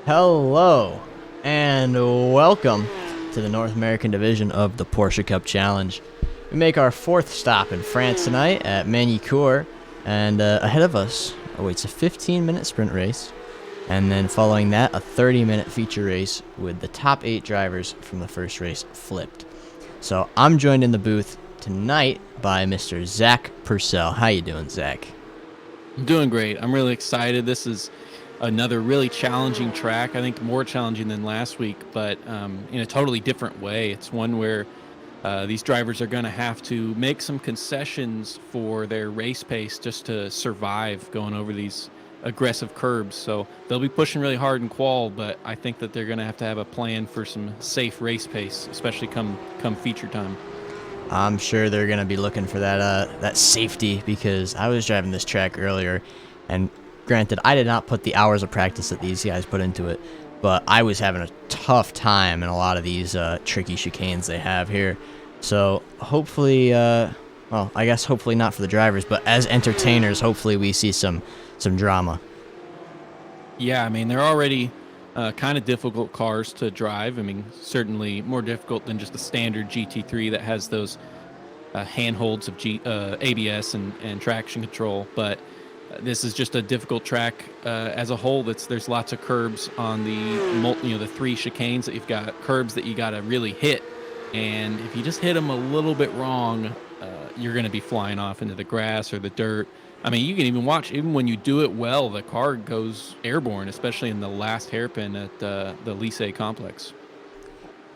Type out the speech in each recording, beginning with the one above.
Hello and welcome to the North American division of the Porsche Cup Challenge. We make our fourth stop in France tonight at Magny-Cours, and ahead of us awaits a 15-minute sprint race, and then following that a 30-minute feature race with the top 8 drivers from the first race flipped. So I'm joined in the booth tonight by Mr. Zach Purcell. How you doing, Zach? I'm doing great. I'm really excited. This is another really challenging track. I think more challenging than last week, but in a totally different way. It's one where these drivers are going to have to make some concessions for their race pace just to survive going over these aggressive curbs. So they'll be pushing really hard in qual, but I think that they're going to have a plan for some safe race pace, especially come feature time. I'm sure they're gonna be looking for that safety, because I was driving this track earlier, and granted, I did not put the hours of practice that these guys put into it, but I was having a tough time in a lot of these tricky chicanes they have here. So hopefully, well, I guess hopefully not for the drivers, but as entertainers, hopefully we see some drama. Yeah, I mean, they're already kind of difficult cars to drive. I mean, certainly more difficult than just a standard GT3 that has those handholds of ABS and traction control. But this is just a difficult track as a whole. There's lots of curbs on the 3 chicanes that you've got, curbs that you got to really hit. And if you just hit them a little bit wrong, you're going to be flying off into the grass or the dirt. I mean, you can even watch, even when you do it well, the car goes airborne, especially in the last hairpin at the Lycée complex.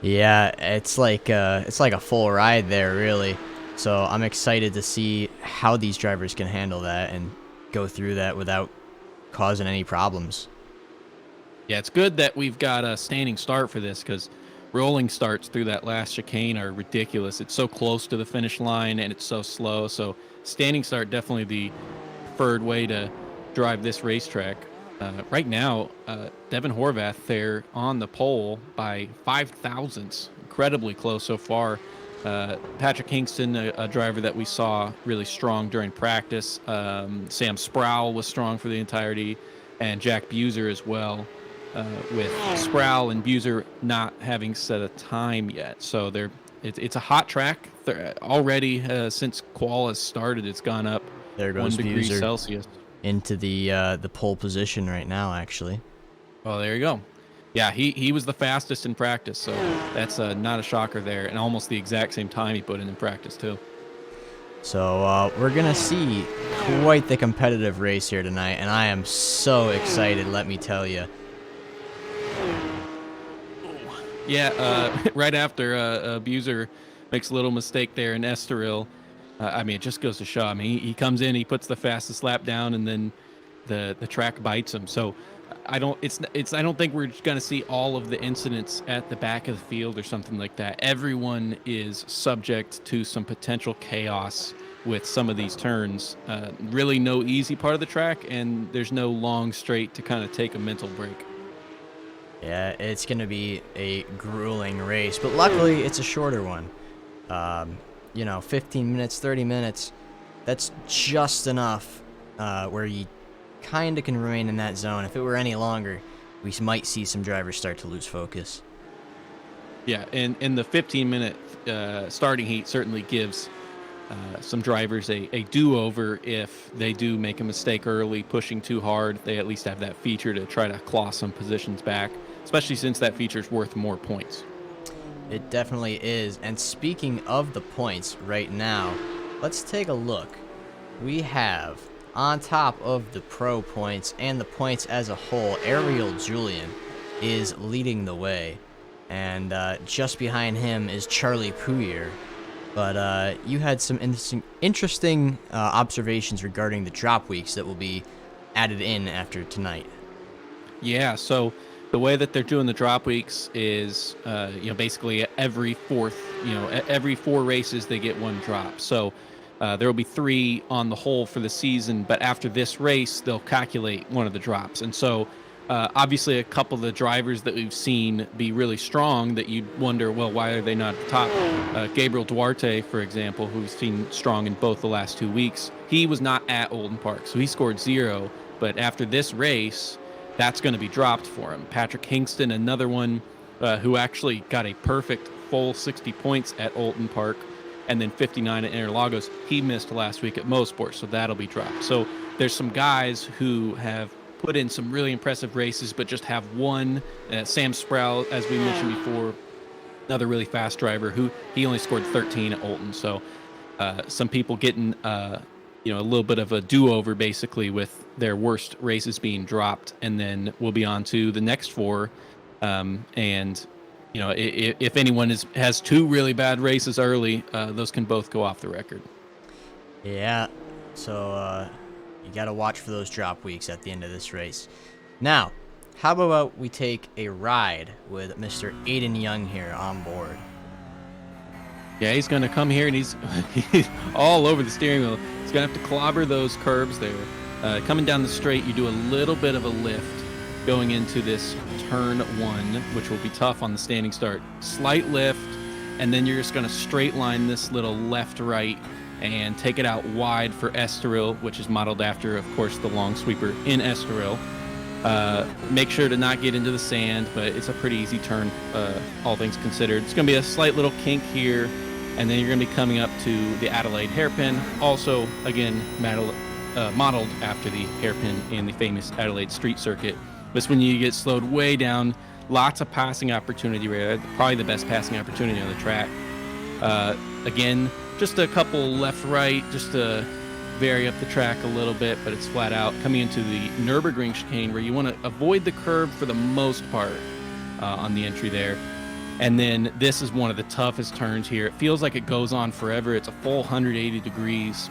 Yeah, it's like a full ride there, really. So I'm excited to see how these drivers can handle that and go through that without causing any problems. Yeah, it's good that we've got a standing start for this, because rolling starts through that last chicane are ridiculous. It's so close to the finish line and it's so slow. So standing start, definitely the preferred way to drive this racetrack. Right now, Devin Horvath there on the pole by 5 thousandths. Incredibly close so far. Patrick Kingston, a driver that we saw really strong during practice. Sam Sproul was strong for the entirety, and Jack Buser as well, with Sproul and Buser not having set a time yet. So it's a hot track. Already, since qual has started, it's gone up There goes 1 degree Buser Celsius. into the pole position right now, actually. Oh, there you go. Yeah, he was the fastest in practice, so that's not a shocker there, and almost the exact same time he put in practice too. So we're gonna see quite the competitive race here tonight, and I am so excited, let me tell you. Yeah, right after Buser makes a little mistake there in Estoril. I mean, it just goes to show. I mean, he comes in, he puts the fastest lap down, and then the track bites him. So I don't think we're going to see all of the incidents at the back of the field or something like that. Everyone is subject to some potential chaos with some of these turns. Really no easy part of the track, and there's no long straight to kind of take a mental break. Yeah, it's gonna be a grueling race, but luckily it's a shorter one. 15 minutes, 30 minutes, that's just enough where you kind of can remain in that zone. If it were any longer, we might see some drivers start to lose focus. Yeah, and the 15-minute starting heat certainly gives some drivers a do-over if they do make a mistake early, pushing too hard. They at least have that feature to try to claw some positions back, especially since that feature is worth more points. It definitely is. And speaking of the points right now, let's take a look. We have, on top of the pro points and the points as a whole, Ariel Julian is leading the way. And just behind him is Charlie Pouyer. But you had some interesting observations regarding the drop weeks that will be added in after tonight. Yeah, so the way that they're doing the drop weeks is, basically every 4 races they get 1 drop. So there will be 3 on the whole for the season, but after this race, they'll calculate one of the drops. And so obviously a couple of the drivers that we've seen be really strong that you'd wonder, well, why are they not at the top? Gabriel Duarte, for example, who's seen strong in both the last 2 weeks, he was not at Olden Park, so he scored 0. But after this race, that's going to be dropped for him. Patrick Hingston, another one who actually got a perfect full 60 points at Olton Park and then 59 at Interlagos. He missed last week at Mosport, so that'll be dropped. So there's some guys who have put in some really impressive races, but just have one. Sam Sproul, as we mentioned before, another really fast driver who he only scored 13 at Olton. So some people getting a little bit of a do-over basically with their worst races being dropped, and then we'll be on to the next four. And if anyone has two really bad races early, those can both go off the record. Yeah, so you got to watch for those drop weeks at the end of this race. Now, how about we take a ride with Mr. Aiden Young here on board? Yeah, he's going to come here, and he's all over the steering wheel. He's going to have to clobber those curbs there. Coming down the straight, you do a little bit of a lift going into this turn 1, which will be tough on the standing start. Slight lift, and then you're just going to straight line this little left-right and take it out wide for Estoril, which is modeled after, of course, the long sweeper in Estoril. Make sure to not get into the sand, but it's a pretty easy turn, all things considered. It's going to be a slight little kink here, and then you're going to be coming up to the Adelaide hairpin, also, again, modeled after the hairpin in the famous Adelaide street circuit. This when you get slowed way down, lots of passing opportunity right, probably the best passing opportunity on the track. Again, just a couple left-right, just to vary up the track a little bit, but it's flat out. Coming into the Nürburgring chicane, where you want to avoid the curb for the most part on the entry there. And then this is one of the toughest turns here. It feels like it goes on forever. It's a full 180 degrees,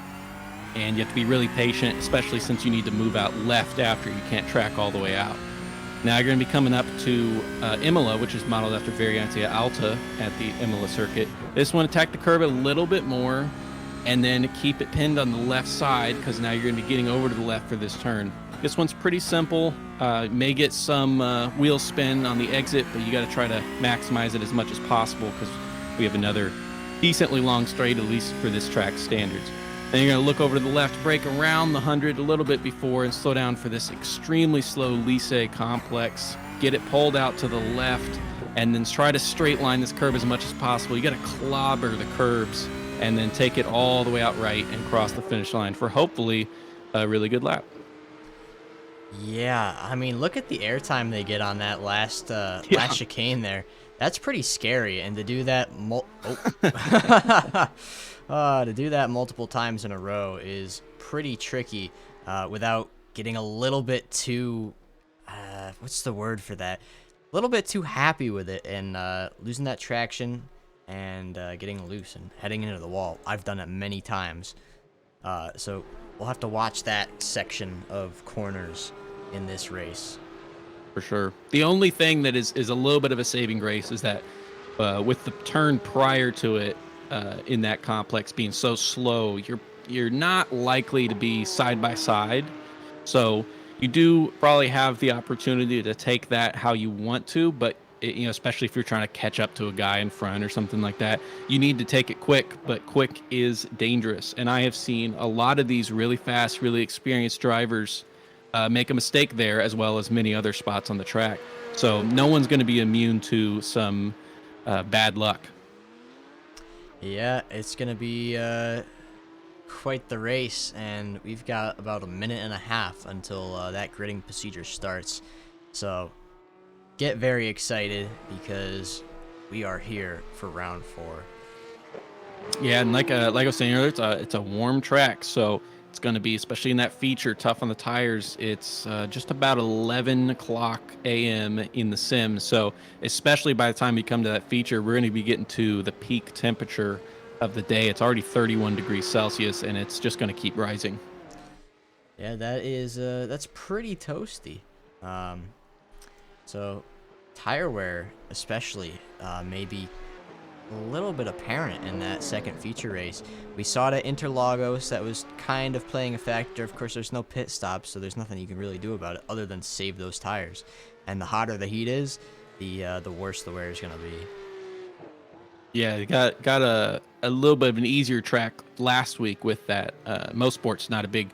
and you have to be really patient, especially since you need to move out left after. You can't track all the way out. Now you're going to be coming up to Imola, which is modeled after Variante Alta at the Imola circuit. This one, attack the curb a little bit more, and then keep it pinned on the left side, because now you're going to be getting over to the left for this turn. This one's pretty simple. May get some wheel spin on the exit, but you got to try to maximize it as much as possible, because we have another decently long straight, at least for this track standards. Then you're going to look over to the left, brake around the 100 a little bit before, and slow down for this extremely slow Lycée complex. Get it pulled out to the left, and then try to straight line this curb as much as possible. You got to clobber the curbs, and then take it all the way out right and cross the finish line for hopefully a really good lap. Yeah, I mean, look at the airtime they get on that last last chicane there. That's pretty scary, and to do that to do that multiple times in a row is pretty tricky without getting a little bit too what's the word for that? A little bit too happy with it and losing that traction and getting loose and heading into the wall. I've done it many times. So we'll have to watch that section of corners in this race. For sure. The only thing that is a little bit of a saving grace is that with the turn prior to it in that complex being so slow, you're not likely to be side by side. So you do probably have the opportunity to take that how you want to, but especially if you're trying to catch up to a guy in front or something like that, you need to take it quick, but quick is dangerous. And I have seen a lot of these really fast, really experienced drivers make a mistake there, as well as many other spots on the track. So no one's going to be immune to some bad luck. Yeah, it's going to be quite the race, and we've got about a minute and a half until that gridding procedure starts. So get very excited, because we are here for round 4. Yeah, and like I was saying earlier, it's a warm track, so it's going to be, especially in that feature, tough on the tires. It's just about 11 o'clock a.m. in the sim, so especially by the time you come to that feature, we're going to be getting to the peak temperature of the day. It's already 31 degrees Celsius, and it's just going to keep rising. Yeah, that's pretty toasty. So tire wear especially maybe a little bit apparent in that second feature race. We saw it at Interlagos. That was kind of playing a factor. Of course, there's no pit stops, so there's nothing you can really do about it other than save those tires. And the hotter the heat is, the worse the wear is going to be. Yeah, you got a little bit of an easier track last week with that. Most sports not a big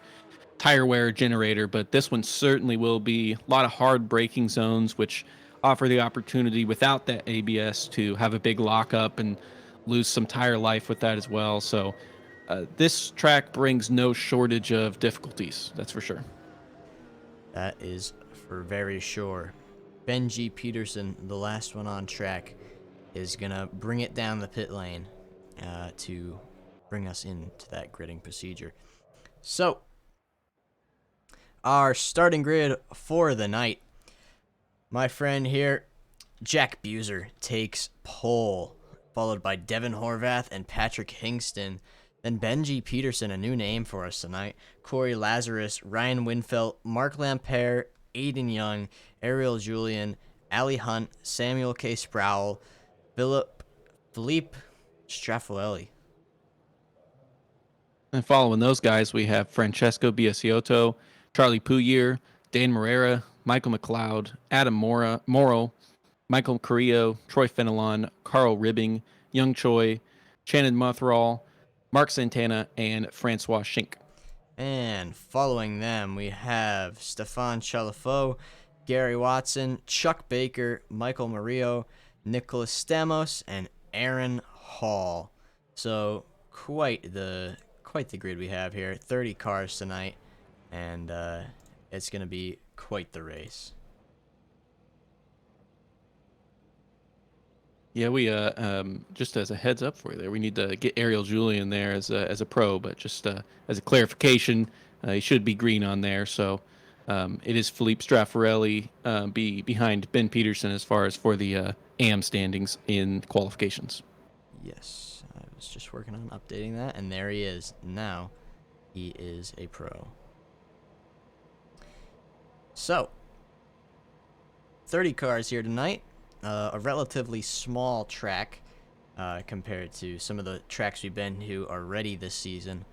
tire wear generator, but this one certainly will be a lot of hard braking zones, which offer the opportunity without that ABS to have a big lockup and lose some tire life with that as well. So this track brings no shortage of difficulties, that's for sure. That is for very sure. Benji Peterson, the last one on track, is going to bring it down the pit lane to bring us into that gridding procedure. So, our starting grid for the night. My friend here, Jack Buser, takes pole, followed by Devin Horvath and Patrick Hingston. Then Benji Peterson, a new name for us tonight, Corey Lazarus, Ryan Winfelt, Mark Lampere, Aiden Young, Ariel Julian, Ali Hunt, Samuel K. Sproul, Philippe Straffarelli. And following those guys, we have Francesco Biasiotto, Charlie Pouyer, Dan Morera, Michael McLeod, Adam Morrow, Michael Carrillo, Troy Fenelon, Carl Ribbing, Young Choi, Shannon Mothral, Mark Santana, and Francois Schink. And following them, we have Stefan Chalafo, Gary Watson, Chuck Baker, Michael Murillo, Nicholas Stamos, and Aaron Hall. So quite the grid we have here. 30 cars tonight, and it's going to be quite the race. Yeah, we just as a heads up for you there, we need to get Ariel Julian there as a pro, but just as a clarification, he should be green on there. So it is Philippe Straffarelli behind Ben Peterson as far as for the AM standings in qualifications. Yes, I was just working on updating that, and there he is. Now he is a pro. So, 30 cars here tonight. A relatively small track compared to some of the tracks we've been to already this season.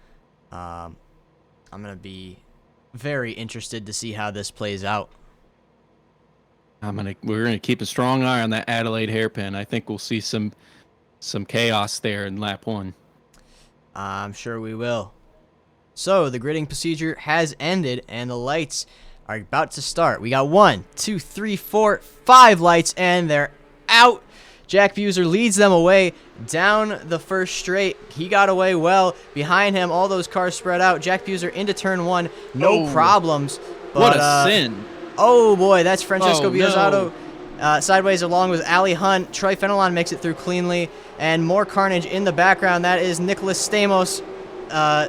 I'm going to be very interested to see how this plays out. We're gonna keep a strong eye on that Adelaide hairpin. I think we'll see some chaos there in lap 1. I'm sure we will. So the gridding procedure has ended, and the lights are about to start. We got 1, 2, 3, 4, 5 lights, and they're out. Jack Buser leads them away down the first straight. He got away well. Behind him, all those cars spread out. Jack Buser into turn 1, no problems. But, what a sin. Oh, boy, that's Francesco Biasotto. No. Sideways along with Ali Hunt. Troy Fenelon makes it through cleanly. And more carnage in the background. That is Nicholas Stamos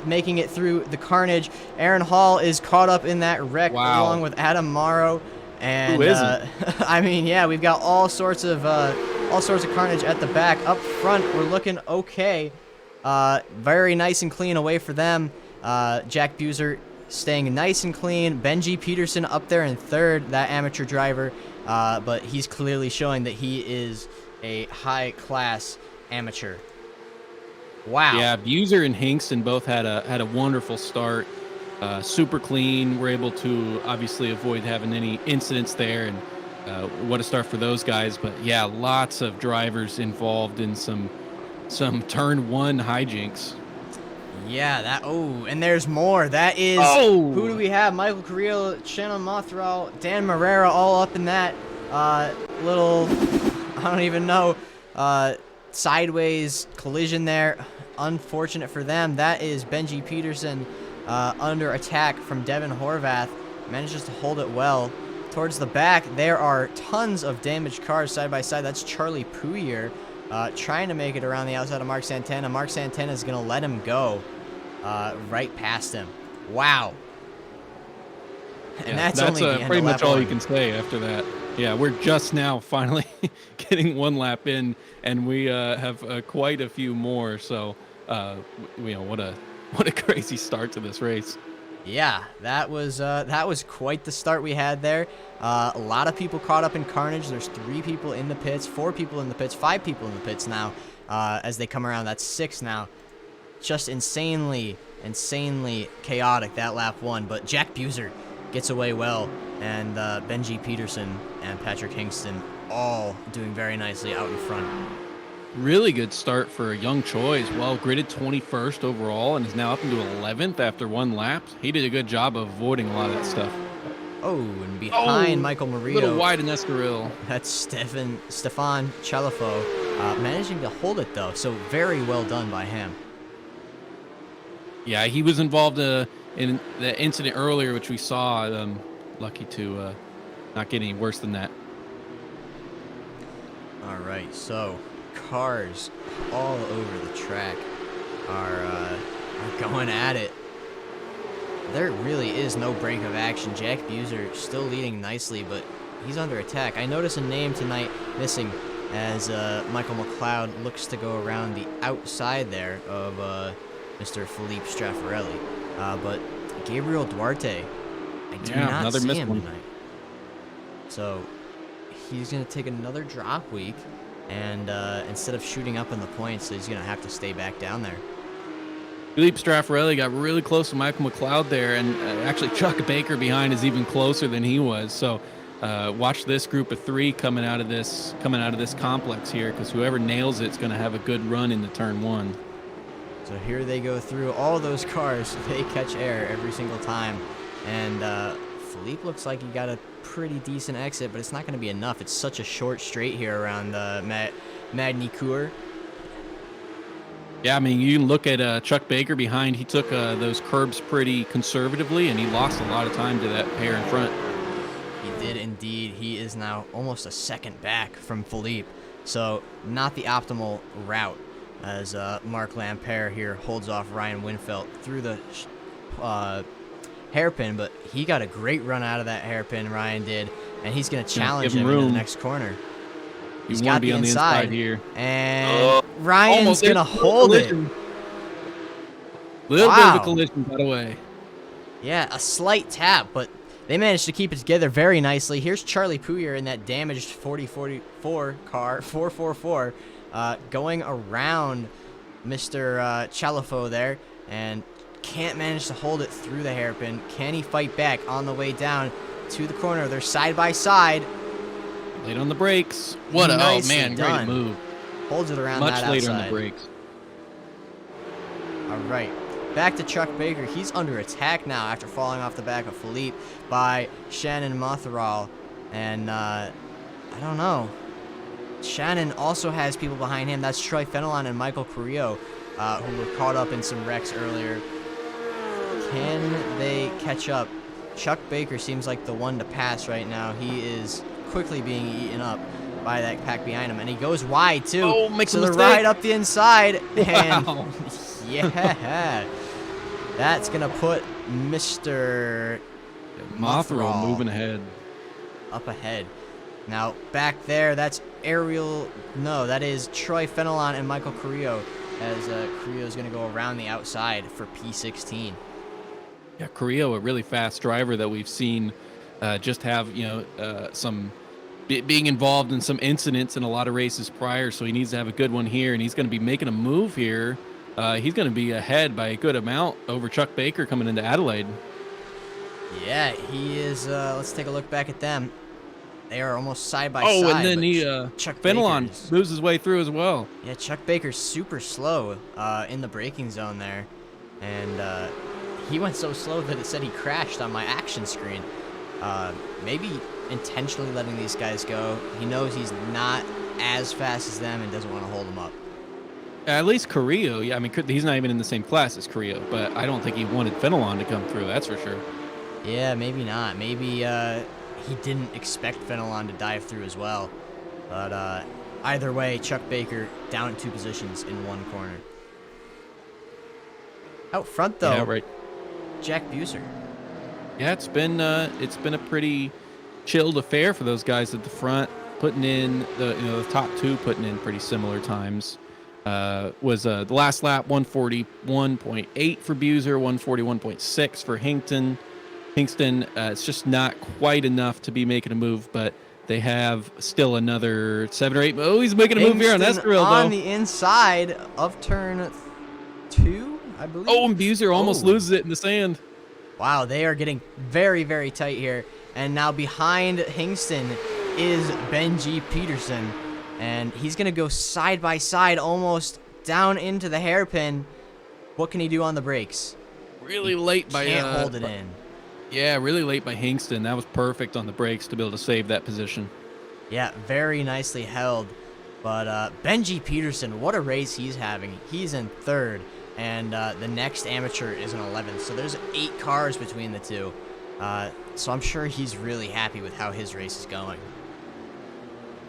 making it through the carnage. Aaron Hall is caught up in that wreck along with Adam Morrow. And who isn't? I mean, yeah, we've got all sorts of carnage at the back. Up front, we're looking okay. Very nice and clean away for them. Jack Buser staying nice and clean. Benji Peterson up there in third, that amateur driver. But he's clearly showing that he is a high-class amateur. Wow. Yeah, Buser and Hingston both had a wonderful start. Super clean. We're able to obviously avoid having any incidents there, and what a start for those guys. But yeah, lots of drivers involved in some turn 1 hijinks. Yeah, and there's more. That is, who do we have? Michael Carrillo, Shannon Mothral, Dan Morera, all up in that little, I don't even know, sideways collision there. Unfortunate for them. That is Benji Peterson under attack from Devin Horvath. Manages to hold it well. Towards the back, there are tons of damaged cars side by side. That's Charlie Pouyer trying to make it around the outside of Mark Santana. Mark Santana is going to let him go right past him. Wow. And that's only the end pretty of much lap all 1. you can say after that. Yeah, we're just now finally getting 1 lap in, and we have quite a few more. So, what a crazy start to this race. Yeah, that was quite the start we had there. A lot of people caught up in carnage. There's 3 people in the pits, 4 people in the pits, 5 people in the pits now as they come around. That's 6 now. Just insanely chaotic, that lap 1. But Jack Buser gets away well, and Benji Peterson and Patrick Hingston all doing very nicely out in front. Really good start for a young Choi as well. Gridded 21st overall and is now up into 11th after one lap. He did a good job of avoiding a lot of that stuff. Oh, and behind Oh, Michael a little Murillo, wide in Estoril. that's Stefan Chalifo, managing to hold it though. So very well done by him. Yeah, he was involved in the incident earlier, which we saw. Lucky to not get any worse than that. All right, so cars all over the track are going at it. There really is no break of action. Jack Buser still leading nicely, but he's under attack. I notice a name tonight missing as Michael McLeod looks to go around the outside there of Mr. Philippe Straffarelli. But Gabriel Duarte, I do not another see missed him one. tonight. So he's going to take another drop week, and instead of shooting up in the points, he's going to have to stay back down there. Philippe Straffarelli got really close to Michael McLeod there, and actually Chuck Baker behind is even closer than he was. So watch this group of three coming out of this complex here, because whoever nails it's going to have a good run into turn one. So here they go through all those cars. They catch air every single time, and Philippe looks like he got a pretty decent exit, but it's not going to be enough. It's such a short straight here around Magny-Cours. Yeah, I mean, you can look at Chuck Baker behind. He took those curbs pretty conservatively, and he lost a lot of time to that pair in front. He did indeed. He is now almost a second back from Philippe. So not the optimal route as Mark Lampere here holds off Ryan Winfeld through the hairpin, but he got a great run out of that hairpin, Ryan did, and he's going to challenge him into the next corner. He's got be the on inside, the inside here. and Ryan's going to hold it. Little bit of a collision got away. Yeah, a slight tap, but they managed to keep it together very nicely. Here's Charlie Pouyer in that damaged 4044 car, 444, going around Mr. Chalifo there, and can't manage to hold it through the hairpin. Can he fight back on the way down to the corner? They're side by side. Late on the brakes. What a Nicely great move. Holds it around Much that later on outside. the brakes. All right. Back to Chuck Baker. He's under attack now after falling off the back of Philippe by Shannon Motheral. And I don't know. Shannon also has people behind him. That's Troy Fenelon and Michael Carrillo, who were caught up in some wrecks earlier. Can they catch up? Chuck Baker seems like the one to pass right now. He is quickly being eaten up by that pack behind him, and he goes wide too. Oh, makes so a the mistake. ride up the inside, and Wow. yeah, that's gonna put Mr. Motheral moving ahead. up ahead. Now back there, that's that is Troy Fenelon and Michael Carrillo, as Carrillo's gonna go around the outside for P16. Yeah, Carrillo, a really fast driver that we've seen just have, some being involved in some incidents in a lot of races prior, so he needs to have a good one here, and he's going to be making a move here. He's going to be ahead by a good amount over Chuck Baker coming into Adelaide. Yeah, he is. Let's take a look back at them. They are almost side by side. Oh, and then Chuck Fenelon Baker's- moves his way through as well. Yeah, Chuck Baker's super slow in the braking zone there, and he went so slow that it said he crashed on my action screen. Maybe intentionally letting these guys go. He knows he's not as fast as them and doesn't want to hold them up. At least Carrillo, yeah, I mean, he's not even in the same class as Carrillo, but I don't think he wanted Fenelon to come through, that's for sure. Yeah, maybe not. Maybe he didn't expect Fenelon to dive through as well. But either way, Chuck Baker down 2 positions in 1 corner. Out front, though, Yeah, right. Jack Buser. Yeah, it's been a pretty chilled affair for those guys at the front, putting in the top 2 putting in pretty similar times. Was the last lap 141.8 for Buser, 141.6 for Hingston. It's just not quite enough to be making a move, but they have still another 7 or 8. Oh, he's making a move here on Estoril, on though. the inside of turn 2, I believe. Oh, and Buser almost loses it in the sand. Wow, they are getting very, very tight here. And now behind Hingston is Benji Peterson. And he's going to go side by side almost down into the hairpin. What can he do on the brakes? Really late by Can't hold it in. Yeah, really late by Hingston. That was perfect on the brakes to be able to save that position. Yeah, very nicely held. But Benji Peterson, what a race he's having. He's in 3rd, and the next amateur is in 11th. So there's 8 cars between the two. So I'm sure he's really happy with how his race is going.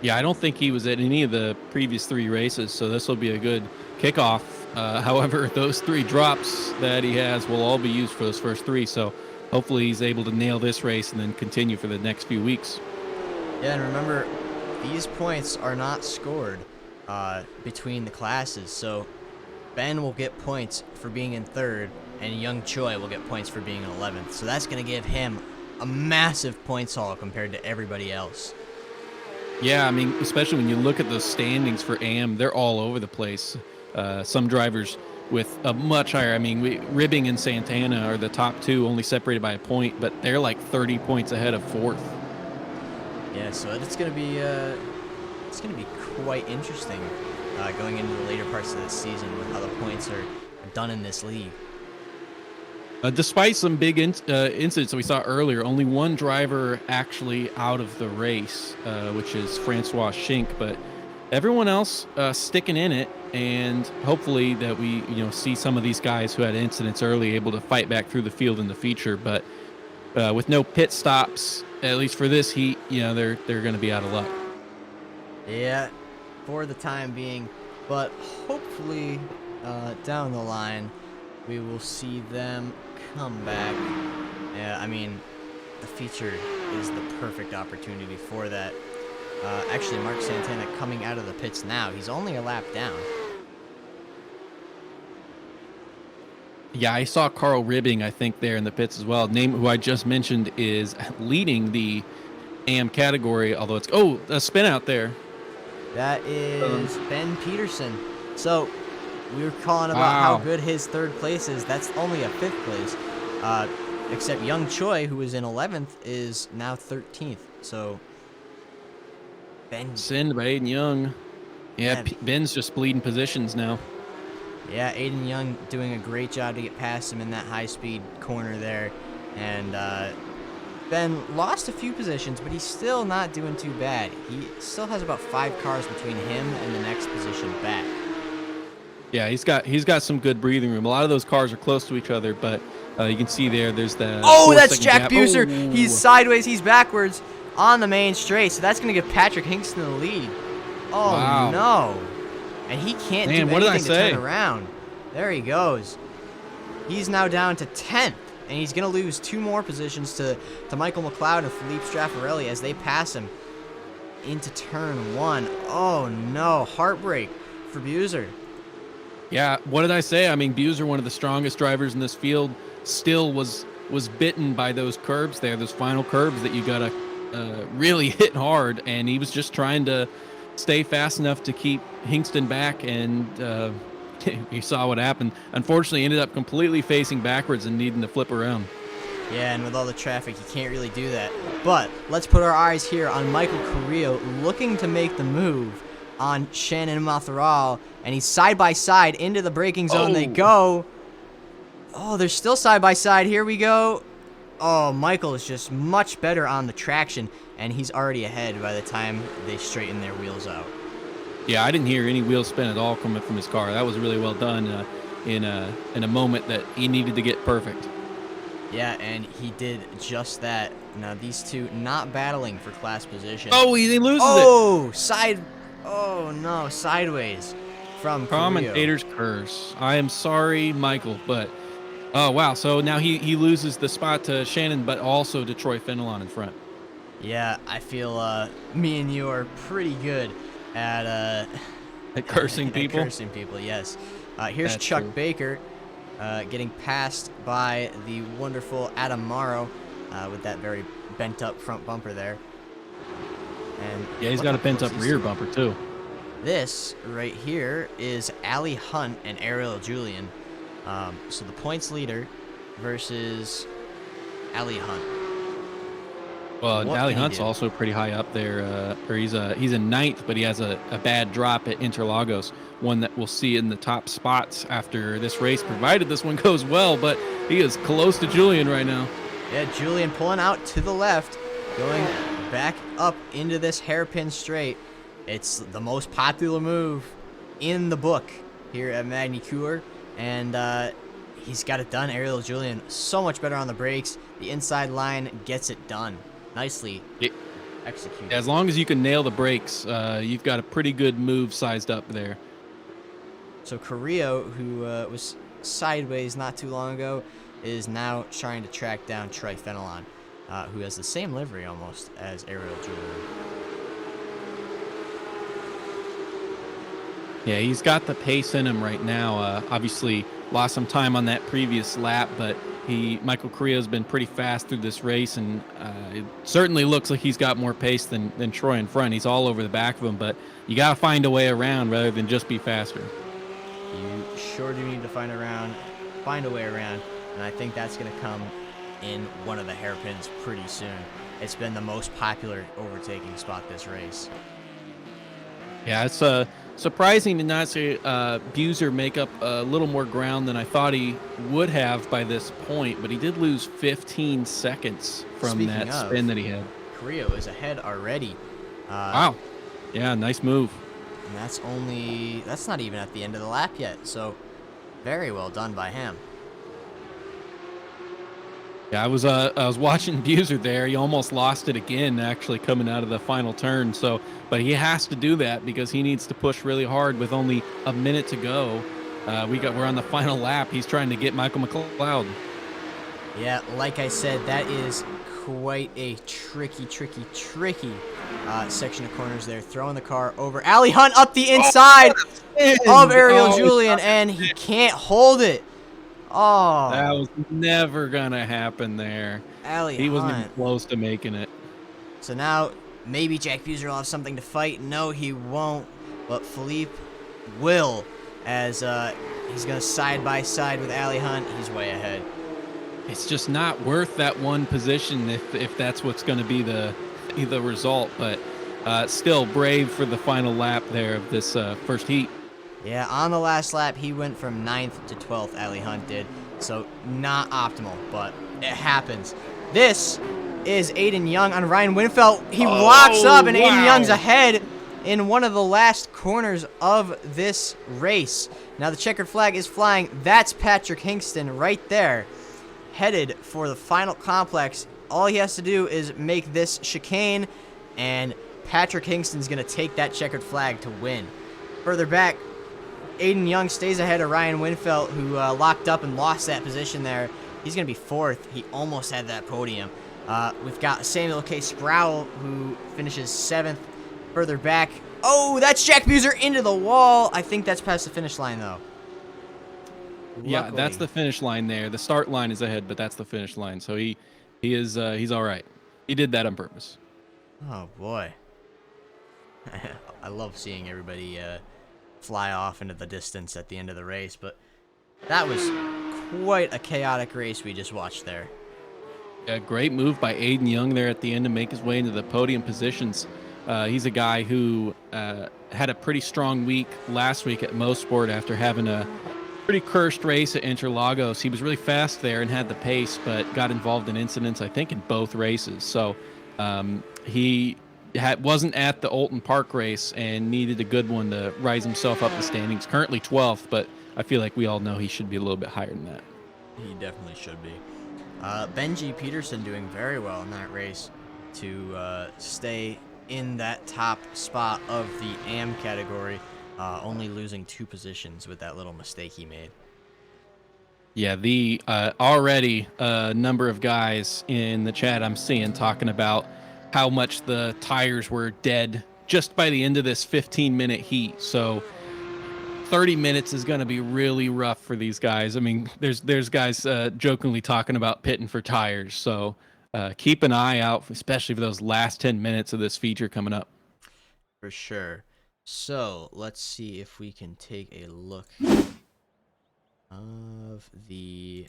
Yeah, I don't think he was at any of the previous 3 races, so this will be a good kickoff. However, those 3 drops that he has will all be used for those first 3, so hopefully he's able to nail this race and then continue for the next few weeks. Yeah, and remember, these points are not scored between the classes, so Ben will get points for being in 3rd, and Young Choi will get points for being in 11th. So that's going to give him a massive points haul compared to everybody else. Yeah, I mean, especially when you look at those standings for AM, they're all over the place. Some drivers with a much higher, I mean, Ribbing and Santana are the top 2, only separated by a point, but they're like 30 points ahead of 4th. Yeah, so it's going to be quite interesting going into the later parts of this season with how the points are done in this league. Despite some big incidents we saw earlier, only one driver actually out of the race, which is Francois Schink, but everyone else sticking in it, and hopefully that we see some of these guys who had incidents early able to fight back through the field in the future. But with no pit stops, at least for this heat, they're going to be out of luck. Yeah, for the time being, but hopefully down the line we will see them come back. Yeah, I mean, the feature is the perfect opportunity for that. Actually, Mark Santana coming out of the pits now. He's only a lap down. Yeah, I saw Carl Ribbing, I think, there in the pits as well. Name who I just mentioned is leading the AM category, although it's... Oh, a spin out there. That is Ben Peterson. So, we were calling about how good his 3rd place is. That's only a 5th place. Except Young Choi, who was in 11th, is now 13th. So, Ben... Sinned by Aiden Young. Yeah, Ben's just bleeding positions now. Yeah, Aiden Young doing a great job to get past him in that high-speed corner there. And Ben lost a few positions, but he's still not doing too bad. He still has about 5 cars between him and the next position back. Yeah, he's got some good breathing room. A lot of those cars are close to each other, but you can see there's the... Oh, that's Jack gap. Buser. Oh. He's sideways, he's backwards on the main straight, so that's going to give Patrick Hingston the lead. Oh, wow. No. And he can't do anything to turn around. There he goes. He's now down to 10th, and he's going to lose 2 more positions to Michael McLeod and Philippe Straffarelli as they pass him into turn 1. Oh, no. Heartbreak for Buser. Yeah, what did I say? I mean, Buser, one of the strongest drivers in this field, still was bitten by those curbs there, those final curbs that you got to really hit hard, and he was just trying to stay fast enough to keep Hingston back, and you saw what happened. Unfortunately, ended up completely facing backwards and needing to flip around. Yeah, and with all the traffic, you can't really do that. But let's put our eyes here on Michael Carrillo looking to make the move on Shannon Matharal, and he's side by side into the braking zone. They go. Oh, they're still side by side. Here we go. Oh, Michael is just much better on the traction, and he's already ahead by the time they straighten their wheels out. Yeah, I didn't hear any wheel spin at all coming from his car. That was really well done in a moment that he needed to get perfect. Yeah, and he did just that. Now these two not battling for class position. Oh, he loses it. Oh no, sideways from Commentator's curse. I am sorry, Michael, but oh wow. So now he loses the spot to Shannon, but also to Troy Fenelon in front. Yeah, I feel me and you are pretty good at cursing people. Cursing people, yes. Here's That's Chuck true. Baker getting passed by the wonderful Adam Morrow with that very bent up front bumper there. And yeah, he's got a bent up rear bumper too. This right here is Ali Hunt and Ariel Julian. So the points leader versus Ali Hunt. Well, What Ali can he Hunt's do? also pretty high up there, or he's in ninth, but he has a bad drop at Interlagos, one that we'll see in the top spots after this race, provided this one goes well. But he is close to Julian right now. Yeah, Julian pulling out to the left, going back up into this hairpin straight. It's the most popular move in the book here at Magny-Cours, and he's got it done. Ariel Julian so much better on the brakes. The inside line gets it done. Nicely executed. As long as you can nail the brakes, you've got a pretty good move sized up there. So Carrillo, who was sideways not too long ago, is now trying to track down Troy Fenelon, who has the same livery almost as Ariel Julian. Yeah, he's got the pace in him right now. Obviously, lost some time on that previous lap, but Michael Carrillo's been pretty fast through this race, and it certainly looks like he's got more pace than Troy in front. He's all over the back of him, but you got to find a way around rather than just be faster. You sure do need to find a way around, and I think that's going to come in one of the hairpins pretty soon. It's been the most popular overtaking spot this race. Yeah, it's surprising to not see Buser make up a little more ground than I thought he would have by this point, but he did lose 15 seconds from Speaking that of, spin that he had. Carrillo is ahead already. Wow. Yeah, nice move. And that's not even at the end of the lap yet, so very well done by him. Yeah, I was watching Buser there. He almost lost it again, actually coming out of the final turn. So, but he has to do that because he needs to push really hard with only a minute to go. We're on the final lap. He's trying to get Michael McLeod. Yeah, like I said, that is quite a tricky section of corners there. Throwing the car over. Ali Hunt up the inside of Ariel Julian, and he can't hold it. Oh, That was never gonna happen there. Ali He wasn't even Hunt. close to making it. So now maybe Jack Buser will have something to fight. No, he won't. But Philippe will, as he's going to side by side with Ali Hunt. He's way ahead. It's just not worth that one position if that's what's going to be the result. But still brave for the final lap there of this first heat. Yeah, on the last lap, he went from 9th to 12th, Ali Hunt did. So not optimal, but it happens. This is Aiden Young on Ryan Winfeld. He locks up, and Aiden Young's ahead in one of the last corners of this race. Now the checkered flag is flying. That's Patrick Hingston right there, headed for the final complex. All he has to do is make this chicane, and Patrick Hingston's going to take that checkered flag to win. Further back, Aiden Young stays ahead of Ryan Winfeld, who locked up and lost that position there. He's going to be 4th. He almost had that podium. We've got Samuel K. Sproul, who finishes 7th. Further back, oh, that's Jack Buser into the wall. I think that's past the finish line, though. Yeah, Luckily. that's the finish line there. The start line is ahead, but that's the finish line. So he's all right. He did that on purpose. Oh, boy. I love seeing everybody fly off into the distance at the end of the race, but that was quite a chaotic race we just watched there. A great move by Aiden Young there at the end to make his way into the podium positions. He's a guy who had a pretty strong week last week at Mosport after having a pretty cursed race at Interlagos. He was really fast there and had the pace, but got involved in incidents, I think, in both races. So he wasn't at the Olton Park race and needed a good one to rise himself up the standings. Currently 12th, but I feel like we all know he should be a little bit higher than that. He definitely should be. Benji Peterson doing very well in that race to stay in that top spot of the AM category, only losing 2 positions with that little mistake he made. Yeah, the already number of guys in the chat I'm seeing talking about how much the tires were dead just by the end of this 15-minute heat. So 30 minutes is going to be really rough for these guys. I mean, there's guys jokingly talking about pitting for tires. So keep an eye out, especially for those last 10 minutes of this feature coming up. For sure. So let's see if we can take a look of the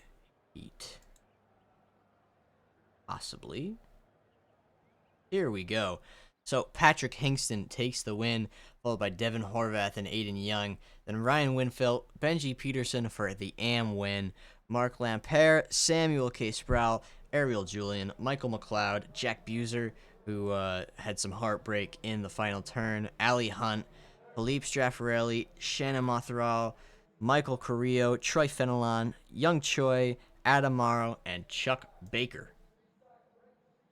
heat. Possibly. Here we go. So Patrick Hingston takes the win, followed by Devin Horvath and Aiden Young. Then Ryan Winfield, Benji Peterson for the AM win. Mark Lampere, Samuel K. Sproul, Ariel Julian, Michael McLeod, Jack Buser, who had some heartbreak in the final turn, Ali Hunt, Philippe Straffarelli, Shannon Motheral, Michael Carrillo, Troy Fenelon, Young Choi, Adam Morrow, and Chuck Baker.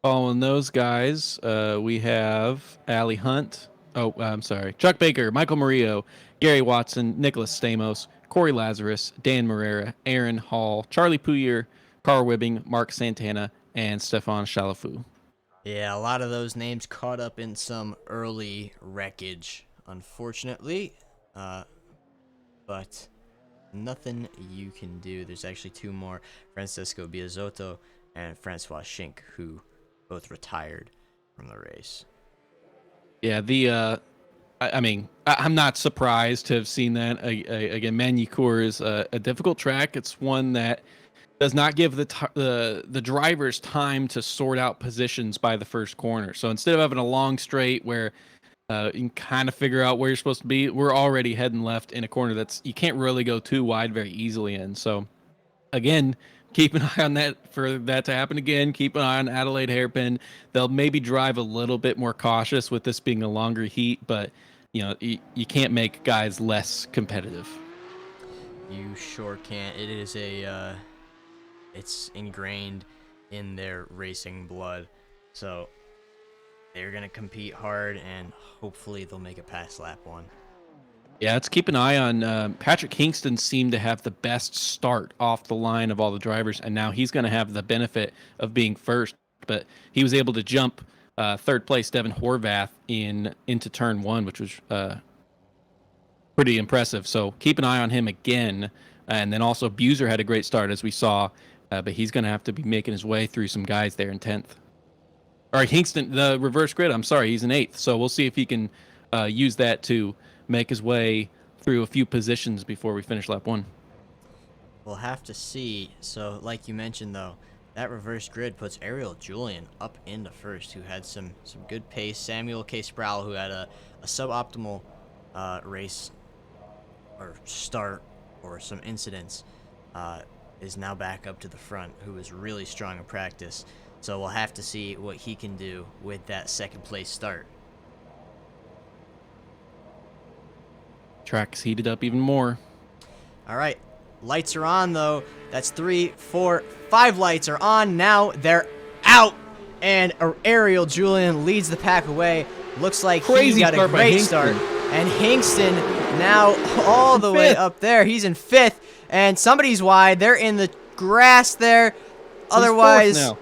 Following those guys, we have Ali Hunt. Oh, I'm sorry. Chuck Baker, Michael Murillo, Gary Watson, Nicholas Stamos, Corey Lazarus, Dan Morera, Aaron Hall, Charlie Puyer, Carl Wibbing, Mark Santana, and Stefan Chalafu. Yeah, a lot of those names caught up in some early wreckage, unfortunately. But nothing you can do. There's actually two more, Francisco Biazotto and Francois Schink, who both retired from the race. Yeah, I'm not surprised to have seen that. Again, Manicourt is a difficult track. It's one that does not give the drivers time to sort out positions by the first corner. So instead of having a long straight where you can kind of figure out where you're supposed to be, we're already heading left in a corner that's you can't really go too wide very easily in. So again, keep an eye on that for that to happen again. Keep an eye on Adelaide Hairpin. They'll maybe drive a little bit more cautious with this being a longer heat, but you can't make guys less competitive. You sure can't. It is it's ingrained in their racing blood. So they're going to compete hard, and hopefully they'll make it past lap 1. Yeah, let's keep an eye on Patrick Kingston. Seemed to have the best start off the line of all the drivers, and now he's going to have the benefit of being first. But he was able to jump third place Devin Horvath into turn 1, which was pretty impressive. So keep an eye on him again. And then also Buser had a great start, as we saw, but he's going to have to be making his way through some guys there in 10th. All right, Hingston, the reverse grid, I'm sorry, he's in 8th. So we'll see if he can use that to make his way through a few positions before we finish lap 1. We'll have to see. So like you mentioned, though, that reverse grid puts Ariel Julian up into first, who had some good pace. Samuel K. Sproul, who had a suboptimal race or start or some incidents, is now back up to the front, who was really strong in practice. So we'll have to see what he can do with that second place start. Track's heated up even more. All right, lights are on, though. That's 3, 4, 5 lights are on. Now they're out, and Ariel Julian leads the pack away. Looks like he got a great start. And Hingston now all the way up there. He's in 5th, and somebody's wide. They're in the grass there. Otherwise,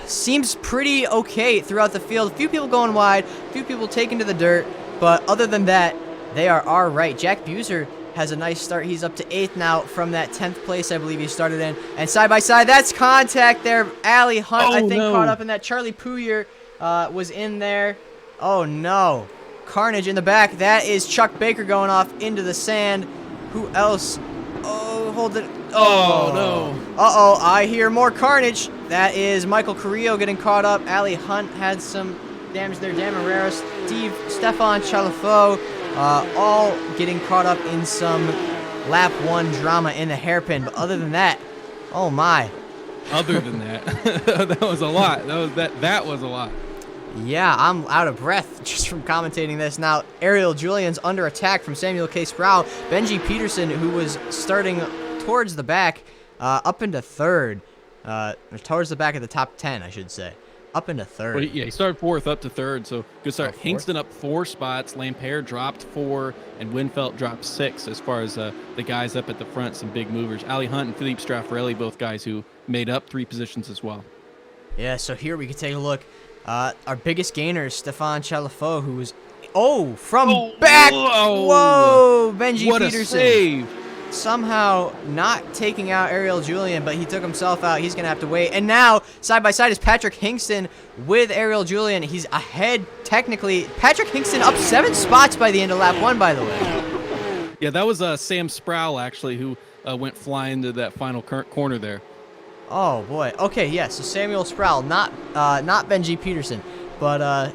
seems pretty okay throughout the field. A few people going wide, a few people taking to the dirt, but other than that, they are all right. Jack Buser has a nice start. He's up to 8th now from that 10th place, I believe he started in. And side by side, that's contact there. Ali Hunt, I think, caught up in that. Charlie Puyer was in there. Oh, no. Carnage in the back. That is Chuck Baker going off into the sand. Who else? Oh, hold it. Oh, no. Uh-oh, I hear more carnage. That is Michael Carrillo getting caught up. Ali Hunt had some damage there. Dan Marrero, Stefan Chalafo, all getting caught up in some lap 1 drama in the hairpin. But other than that, oh my. Other than that, that was a lot. That was a lot. Yeah, I'm out of breath just from commentating this. Now, Ariel Julian's under attack from Samuel K. Sproul. Benji Peterson, who was starting towards the back, up into 3rd. Towards the back of the top 10, I should say. Up into 3rd. Well, yeah, he started 4th up to 3rd, so good start. Oh, Hingston up 4 spots. Lampere dropped 4, and Winfelt dropped 6 as far as the guys up at the front, some big movers. Ali Hunt and Philippe Straffarelli, both guys who made up 3 positions as well. Yeah, so here we can take a look. Our biggest gainer is Stefan Chalafo, who was from back. Whoa, Benji what Peterson. A save. Somehow not taking out Ariel Julian, but he took himself out. He's going to have to wait. And now, side by side, is Patrick Hingston with Ariel Julian. He's ahead, technically. Patrick Hingston up 7 spots by the end of lap 1, by the way. Yeah, that was Sam Sproul, actually, who went flying to that final corner there. Oh, boy. Okay, yeah, so Samuel Sproul, not Benji Peterson. But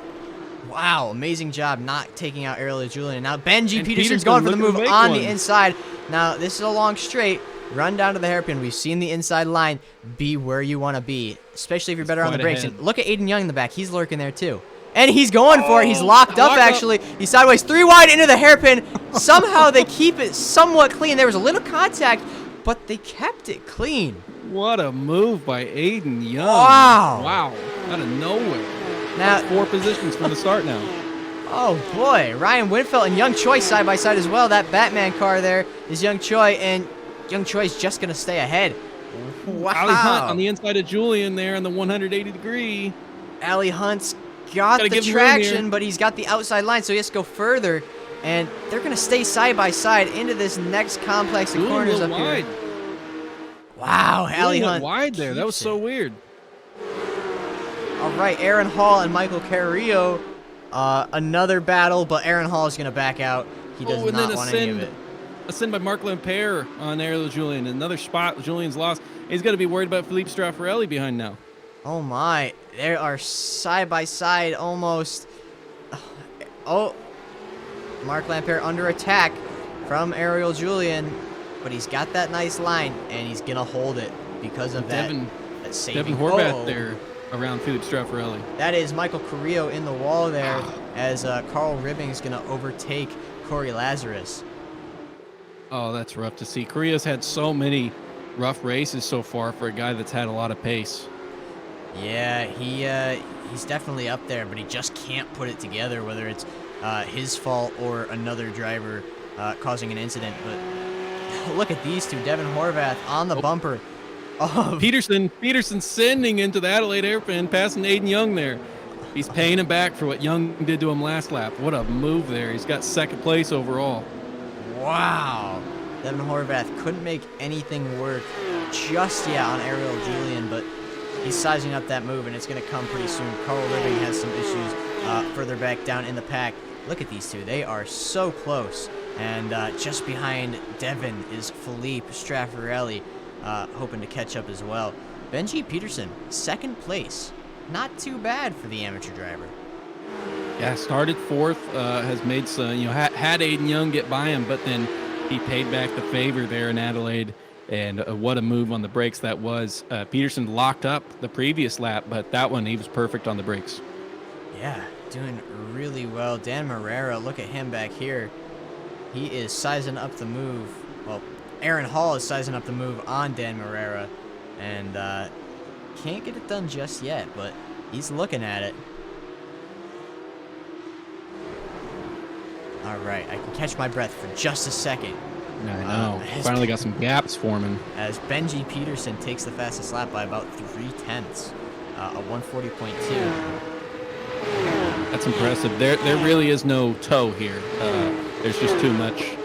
wow, amazing job not taking out Ariel Julian. Now Benji And Peterson's Peterson going for the looking to move make on one. the inside. Now this is a long straight. Run down to the hairpin. We've seen the inside line. Be where you want to be, especially if you're better on the quite brakes. ahead. And look at Aiden Young in the back. He's lurking there too. And he's going for it. He's Oh, locked up, lock up. actually. He's sideways, 3 wide into the hairpin. Somehow they keep it somewhat clean. There was a little contact, but they kept it clean. What a move by Aiden Young. Wow. Wow. Out of nowhere. Now, That's 4 positions from the start now. oh boy, Ryan Winfeld and Young Choi side by side as well. That Batman car there is Young Choi, and Young Choi's just going to stay ahead. Wow. Ali Hunt on the inside of Julian there on the 180 degree. Ali Hunt's got Gotta the give him room traction, here. but he's got the outside line, so he has to go further. And they're going to stay side by side into this next complex of Ooh, a corners little up wide. here. Wow, Ali Really went Hunt wide there. That was keeps so it. weird. All right, Aaron Hall and Michael Carrillo. Another battle, but Aaron Hall is going to back out. He does and not then want any of it. a send by Mark Lampere on Ariel Julian. Another spot Julian's lost. He's got to be worried about Philippe Straffarelli behind now. Oh my, they are side by side almost. Oh, Mark Lampere under attack from Ariel Julian, but he's got that nice line, and he's going to hold it because of that saving. Devin Horvath there around Philippe Straffarelli. That is Michael Carrillo in the wall there as Carl Ribbing is going to overtake Corey Lazarus. Oh, that's rough to see. Korea's had so many rough races so far for a guy that's had a lot of pace. Yeah, he's definitely up there, but he just can't put it together, whether it's his fault or another driver causing an incident. But look at these two, Devin Horvath on the bumper. Peterson sending into the Adelaide hairpin, passing Aiden Young there. He's paying him back for what Young did to him last lap. What a move there. He's got 2nd place overall. Wow. Devin Horvath couldn't make anything work just yet on Ariel Julian, but he's sizing up that move, and it's going to come pretty soon. Carl Ribbing has some issues further back down in the pack. Look at these two. They are so close. And just behind Devin is Philippe Straffarelli, hoping to catch up as well. Benji Peterson, 2nd place. Not too bad for the amateur driver. Yeah, started 4th, has made some, had Aiden Young get by him, but then he paid back the favor there in Adelaide. And what a move on the brakes that was. Peterson locked up the previous lap, but that one, he was perfect on the brakes. Yeah, doing really well. Dan Marrera, look at him back here. He is sizing up the move. Well, Aaron Hall is sizing up the move on Dan Marrera. And can't get it done just yet, but he's looking at it. All right, I can catch my breath for just a second. I know. Finally got some gaps forming. As Benji Peterson takes the fastest lap by about 3/10, a 140.2. That's impressive. There really is no toe here. There's just too much.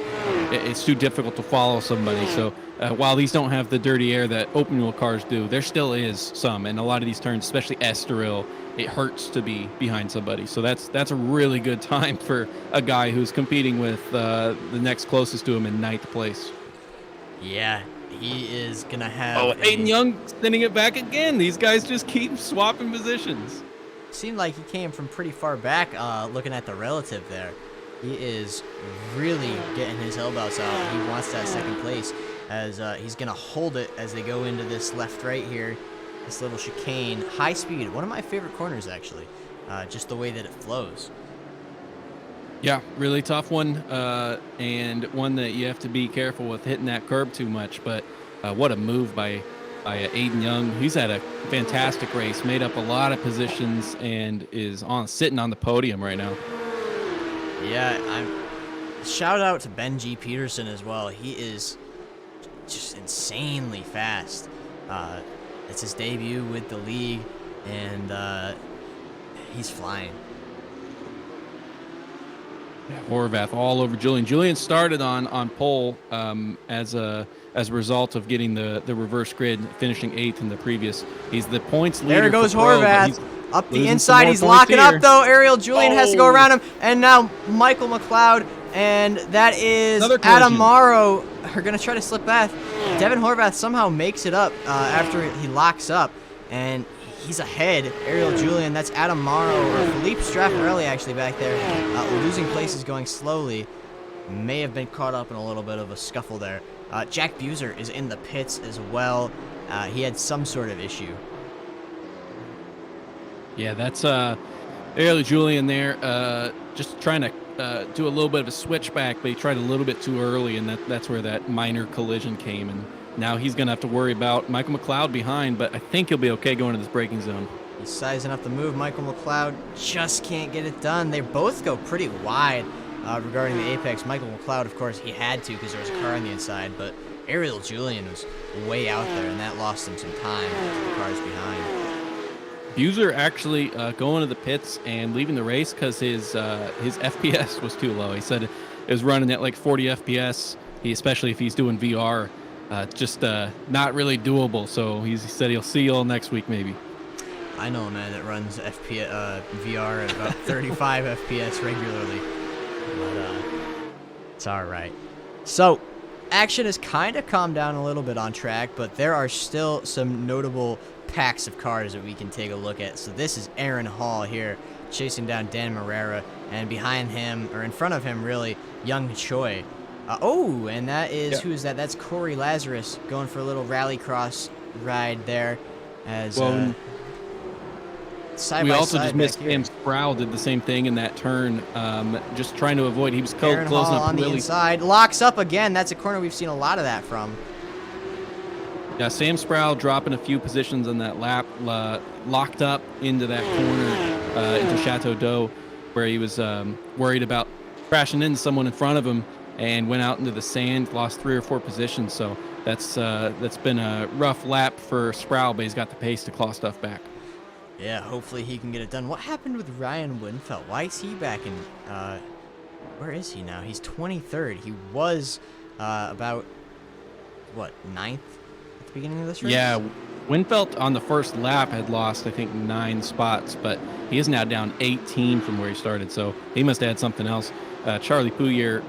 It's too difficult to follow somebody. So while these don't have the dirty air that open wheel cars do, there still is some. And a lot of these turns, especially Estoril, it hurts to be behind somebody. So that's a really good time for a guy who's competing with the next closest to him in 9th place. Yeah, he is going to have... Oh, Aiden Young sending it back again. These guys just keep swapping positions. Seemed like he came from pretty far back looking at the relative there. He is really getting his elbows out. He wants that 2nd place as he's going to hold it as they go into this left-right here. This little chicane. High speed. One of my favorite corners, actually. Just the way that it flows. Yeah, really tough one, and one that you have to be careful with hitting that curb too much. But what a move by Aiden Young. He's had a fantastic race, made up a lot of positions, and is sitting on the podium right now. Yeah, shout out to Benji Peterson as well. He is just insanely fast. It's his debut with the league, and he's flying. Horvath all over Julian. Julian started on pole as a result of getting the reverse grid, finishing 8th in the previous. He's the points leader. There goes for Pro, Horvath. Up the losing inside, some he's more points locking here. up though. Ariel Julian has to go around him, and now Michael McLeod, and that is Another collision. Adam Morrow are gonna try to slip back. Devin Horvath somehow makes it up after he locks up, and he's ahead. Ariel Julian, that's Adam Morrow, or Felipe Straffarelli actually back there, losing places, going slowly. May have been caught up in a little bit of a scuffle there. Jack Buser is in the pits as well. He had some sort of issue. Yeah, that's Ariel Julian there, just trying to do a little bit of a switchback, but he tried a little bit too early, and that's where that minor collision came. And now he's going to have to worry about Michael McLeod behind, but I think he'll be okay going to this braking zone. He's sizing up the move. Michael McLeod just can't get it done. They both go pretty wide regarding the apex. Michael McLeod, of course, he had to because there was a car on the inside, but Ariel Julian was way out there, and that lost him some time to the cars behind. Buser actually going to the pits and leaving the race because his FPS was too low. He said it was running at like 40 FPS, especially if he's doing VR. Just not really doable. So he said he'll see you all next week maybe. I know a man that runs VR at about 35 FPS regularly, but it's all right. So action has kind of calmed down a little bit on track, but there are still some notable packs of cars that we can take a look at. So this is Aaron Hall here chasing down Dan Marrera, and behind him, or in front of him really, Young Choi. And that is, who is that? That's Corey Lazarus going for a little rallycross ride there. As side we by also side just missed back here. Sam Sproul did the same thing in that turn, just trying to avoid. He was Aaron closing Hall up on the really. inside, locks up again. That's a corner we've seen a lot of that from. Yeah, Sam Sproul dropping a few positions on that lap, locked up into that corner into Chateau d'Eau, where he was worried about crashing into someone in front of him, and went out into the sand, lost 3 or 4 positions. So that's been a rough lap for Sproul, but he's got the pace to claw stuff back. Yeah, hopefully he can get it done. What happened with Ryan Winfeld? Why is he back in, where is he now? He's 23rd. He was about, what, 9th at the beginning of this race? Yeah, Winfeld on the first lap had lost, I think, 9 spots, but he is now down 18 from where he started, so he must have had something else. Charlie Pouillier,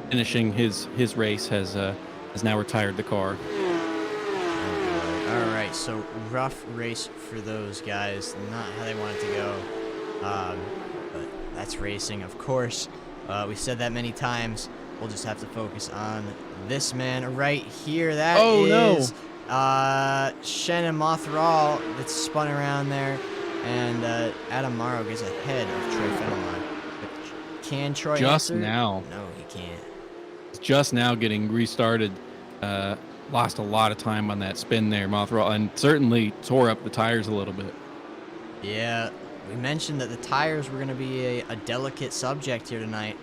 finishing his race, has now retired the car. All right, so rough race for those guys. Not how they wanted to go, but that's racing, of course. We've said that many times. We'll just have to focus on this man right here. That is Shannon Mothral that's spun around there, and Adam Morrow gets ahead of Troy Fenelon. But can Troy just answer? now? No, he can't. Just now getting restarted. Lost a lot of time on that spin there, Mothral, and certainly tore up the tires a little bit. Yeah, we mentioned that the tires were going to be a delicate subject here tonight,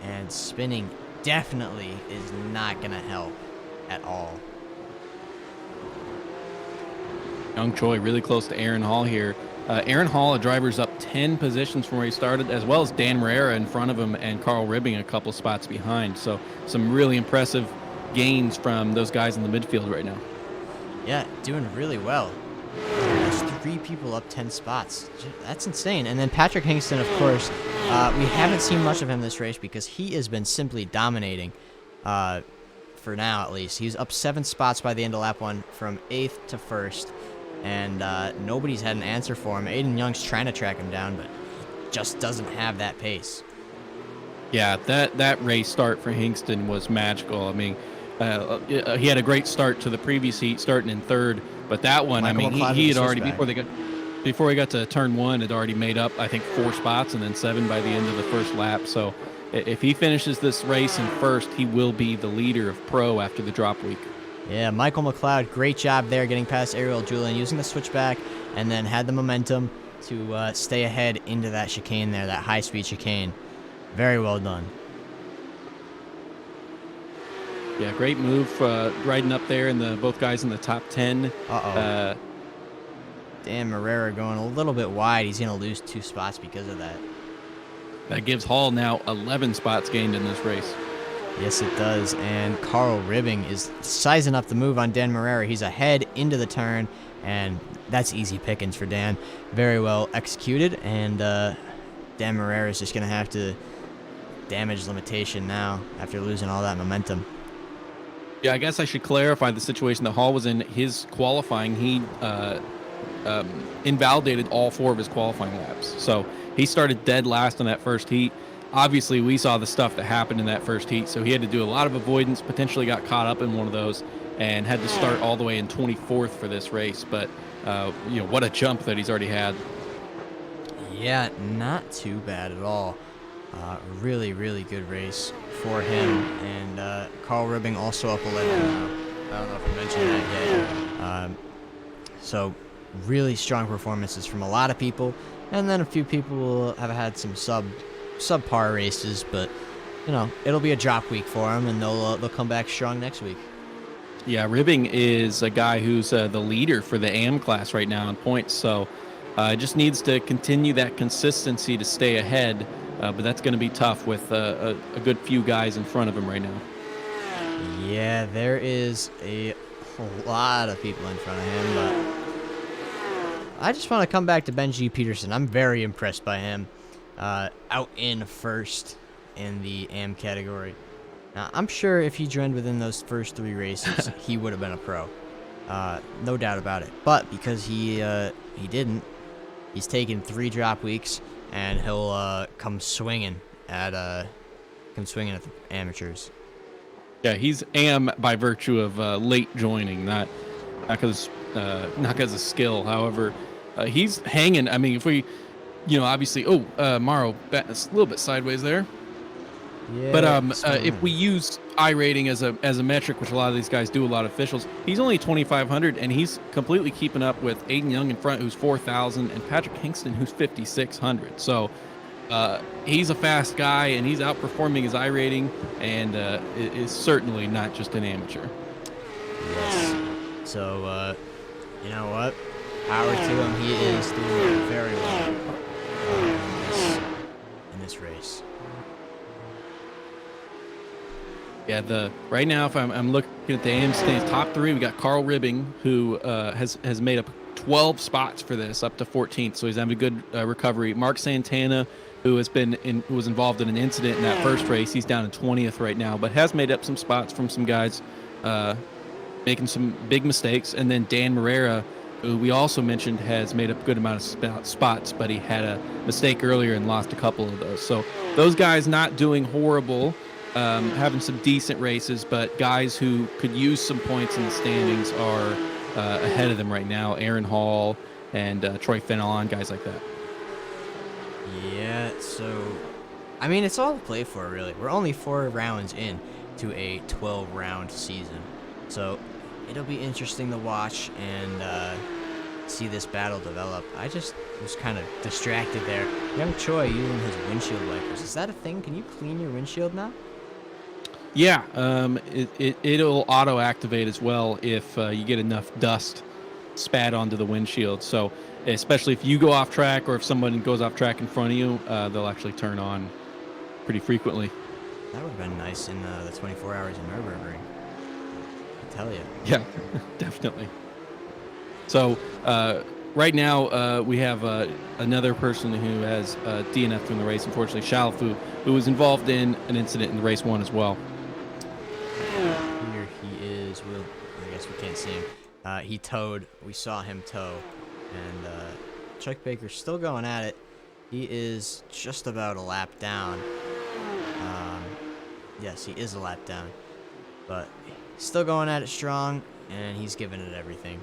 and spinning definitely is not going to help at all. Young Choi really close to Aaron Hall here. Aaron Hall, a driver's up 10 positions from where he started, as well as Dan Marrera in front of him and Carl Ribbing a couple spots behind. So some really impressive gains from those guys in the midfield right now. Yeah, doing really well. There's 3 people up 10 spots. That's insane. And then Patrick Hingston, of course, we haven't seen much of him this race because he has been simply dominating, for now at least. He's up 7 spots by the end of lap 1 from 8th to 1st, and nobody's had an answer for him. Aiden Young's trying to track him down, but just doesn't have that pace. Yeah, that race start for Hingston was magical. I mean, he had a great start to the previous heat, starting in 3rd, but that one, Michael I mean, McLeod he with had the already switchback. before he got to turn 1, had already made up, I think, 4 spots and then 7 by the end of the first lap. So if he finishes this race in 1st, he will be the leader of Pro after the drop week. Yeah, Michael McLeod, great job there getting past Ariel Julian, using the switchback, and then had the momentum to stay ahead into that chicane there, that high-speed chicane. Very well done. Yeah, great move, riding up there, and both guys in the top 10. Dan Marrera going a little bit wide. He's going to lose 2 spots because of that. That gives Hall now 11 spots gained in this race. Yes, it does. And Carl Ribbing is sizing up the move on Dan Marrera. He's ahead into the turn, and that's easy pickings for Dan. Very well executed, and Dan Marrera is just going to have to damage limitation now after losing all that momentum. Yeah, I guess I should clarify the situation that Hall was in. His qualifying, he invalidated all 4 of his qualifying laps. So he started dead last in that first heat. Obviously, we saw the stuff that happened in that first heat, so he had to do a lot of avoidance, potentially got caught up in one of those, and had to start all the way in 24th for this race. But, what a jump that he's already had. Yeah, not too bad at all. Really, really good race for him. And Carl Ribbing also up 11 now. I don't know if I mentioned that yet. So really strong performances from a lot of people. And then a few people will have had some subpar races, but it'll be a drop week for them, and they'll come back strong next week. Yeah, Ribbing is a guy who's the leader for the AM class right now in points, so just needs to continue that consistency to stay ahead, but that's going to be tough with a good few guys in front of him right now. Yeah, there is a lot of people in front of him, but I just want to come back to Benji Peterson. I'm very impressed by him. Out in first in the AM category. Now, I'm sure if he joined within those first 3 races, he would have been a pro. No doubt about it. But because he didn't, he's taken 3 drop weeks, and he'll come swinging at the amateurs. Yeah, he's AM by virtue of late joining, not because of skill. However, he's hanging. I mean, if we, obviously, Morrow, a little bit sideways there. Yeah, but if we use I-rating as a metric, which a lot of these guys do, a lot of officials, he's only 2,500, and he's completely keeping up with Aiden Young in front, who's 4,000, and Patrick Hingston, who's 5,600. So he's a fast guy, and he's outperforming his I-rating, and is certainly not just an amateur. Yes. So, you know what? Power to him. He is doing very well in this race. Yeah, right now, if I'm looking at the AM standings, top 3, we got Carl Ribbing, who has made up 12 spots for this, up to 14th, so he's having a good recovery. Mark Santana, who was involved in an incident in that first race, he's down in 20th right now, but has made up some spots from some guys making some big mistakes. And then Dan Morera, who we also mentioned has made up a good amount of spots, but he had a mistake earlier and lost a couple of those. So those guys not doing horrible. Having some decent races, but guys who could use some points in the standings are ahead of them right now. Aaron Hall and Troy Fenelon, guys like that. Yeah, so, I mean, it's all to play for, really. We're only 4 rounds in to a 12-round season. So it'll be interesting to watch and see this battle develop. I just was kind of distracted there. Young Choi using his windshield wipers. Is that a thing? Can you clean your windshield now? Yeah, it'll auto-activate as well if you get enough dust spat onto the windshield. So especially if you go off track or if someone goes off track in front of you, they'll actually turn on pretty frequently. That would have been nice in the 24 hours in Nürburgring. I tell you. Yeah, definitely. So right now we have another person who has DNF from the race, unfortunately, Shalafu, who was involved in an incident in race 1 as well. Here he is. I guess we can't see him. He towed. We saw him tow. And Chuck Baker's still going at it. He is just about a lap down. Yes, he is a lap down. But still going at it strong, and he's giving it everything.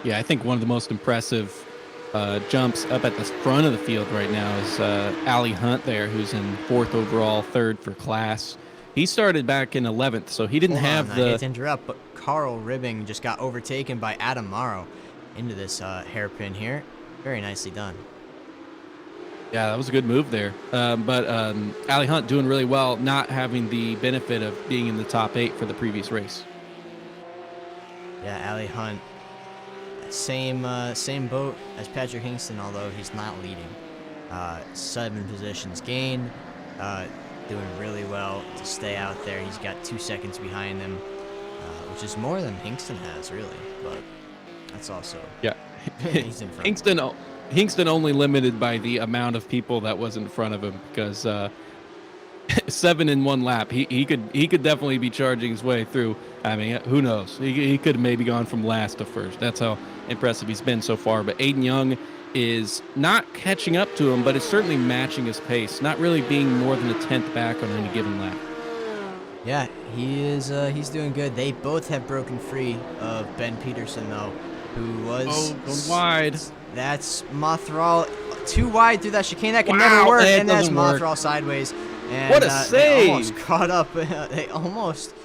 Yeah, I think one of the most impressive jumps up at the front of the field right now is Ali Hunt there, who's in 4th overall, 3rd for class. He started back in 11th, so he didn't have the... I hate to interrupt, but Carl Ribbing just got overtaken by Adam Morrow into this hairpin here. Very nicely done. Yeah, that was a good move there. But Ali Hunt doing really well, not having the benefit of being in the top 8 for the previous race. Yeah, Ali Hunt. Same boat as Patrick Hingston, although he's not leading. 7 positions gained. Doing really well to stay out there. He's got 2 seconds behind him, which is more than Hingston has, really. But that's also... Yeah. He's in front. Hingston only limited by the amount of people that was in front of him because 7 in 1 lap. He could definitely be charging his way through. I mean, who knows? He could have maybe gone from last to first. That's how impressive he's been so far. But Aiden Young is not catching up to him, but is certainly matching his pace. Not really being more than a tenth back on any given lap. Yeah, he is. He's doing good. They both have broken free of Ben Peterson, though, who was going wide. That's Mothral too wide through that chicane. That can Wow, never work. that And that's doesn't work. Mothral sideways. And, What a They save! almost caught up. They almost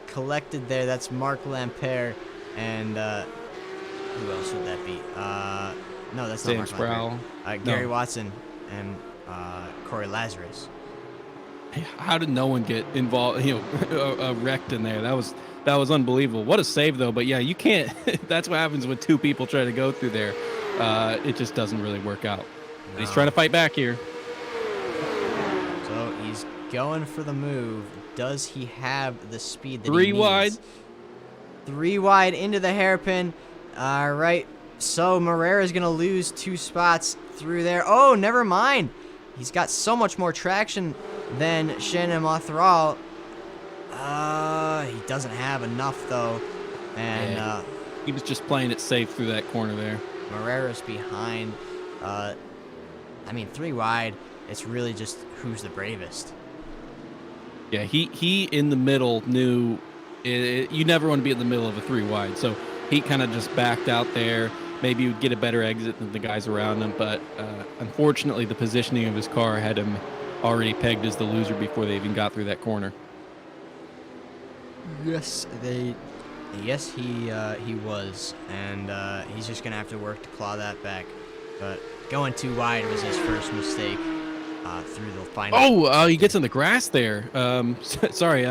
collected there. That's Mark Lampere. And who else would that be? No, that's Sam not Mark Sproul. Lampere. Gary No. Watson and Corey Lazarus. How did no one get involved? Wrecked in there. That was unbelievable. What a save though. But yeah, you can't. That's what happens when two people try to go through there. It just doesn't really work out. No. He's trying to fight back here. So he's going for the move. Does he have the speed that Three he needs? wide. 3 wide into the hairpin. All right. So Morera's going to lose 2 spots through there. Oh, never mind. He's got so much more traction than Shannon Mothral. He doesn't have enough, though. And he was just playing it safe through that corner there. Morera's behind. I mean, 3 wide. It's really just who's the bravest. Yeah, he in the middle knew you never want to be in the middle of a 3 wide. So he kind of just backed out there. Maybe he would get a better exit than the guys around him. But unfortunately, the positioning of his car had him already pegged as the loser before they even got through that corner. Yes, he was, and he's just gonna have to work to claw that back. But going too wide was his first mistake through the final. Oh, he gets in the grass there. Sorry,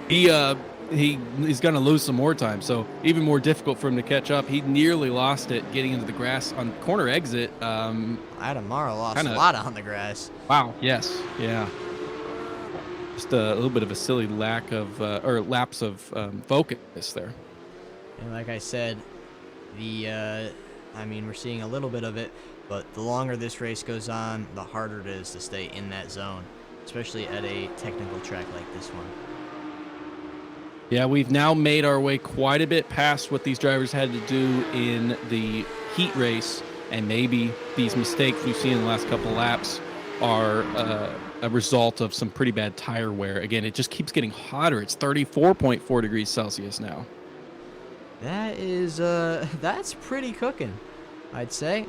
he's gonna lose some more time, so even more difficult for him to catch up. He nearly lost it getting into the grass on corner exit. Adam Mara lost a lot on the grass. Wow. Yes. Yeah. Just a little bit of a silly lack of or lapse of focus there. And like I said, I mean, we're seeing a little bit of it, but the longer this race goes on, the harder it is to stay in that zone, especially at a technical track like this one. Yeah, we've now made our way quite a bit past what these drivers had to do in the heat race, and maybe these mistakes we've seen in the last couple laps are a result of some pretty bad tire wear. Again, it just keeps getting hotter. It's 34.4 degrees Celsius now. That is, that's pretty cooking, I'd say.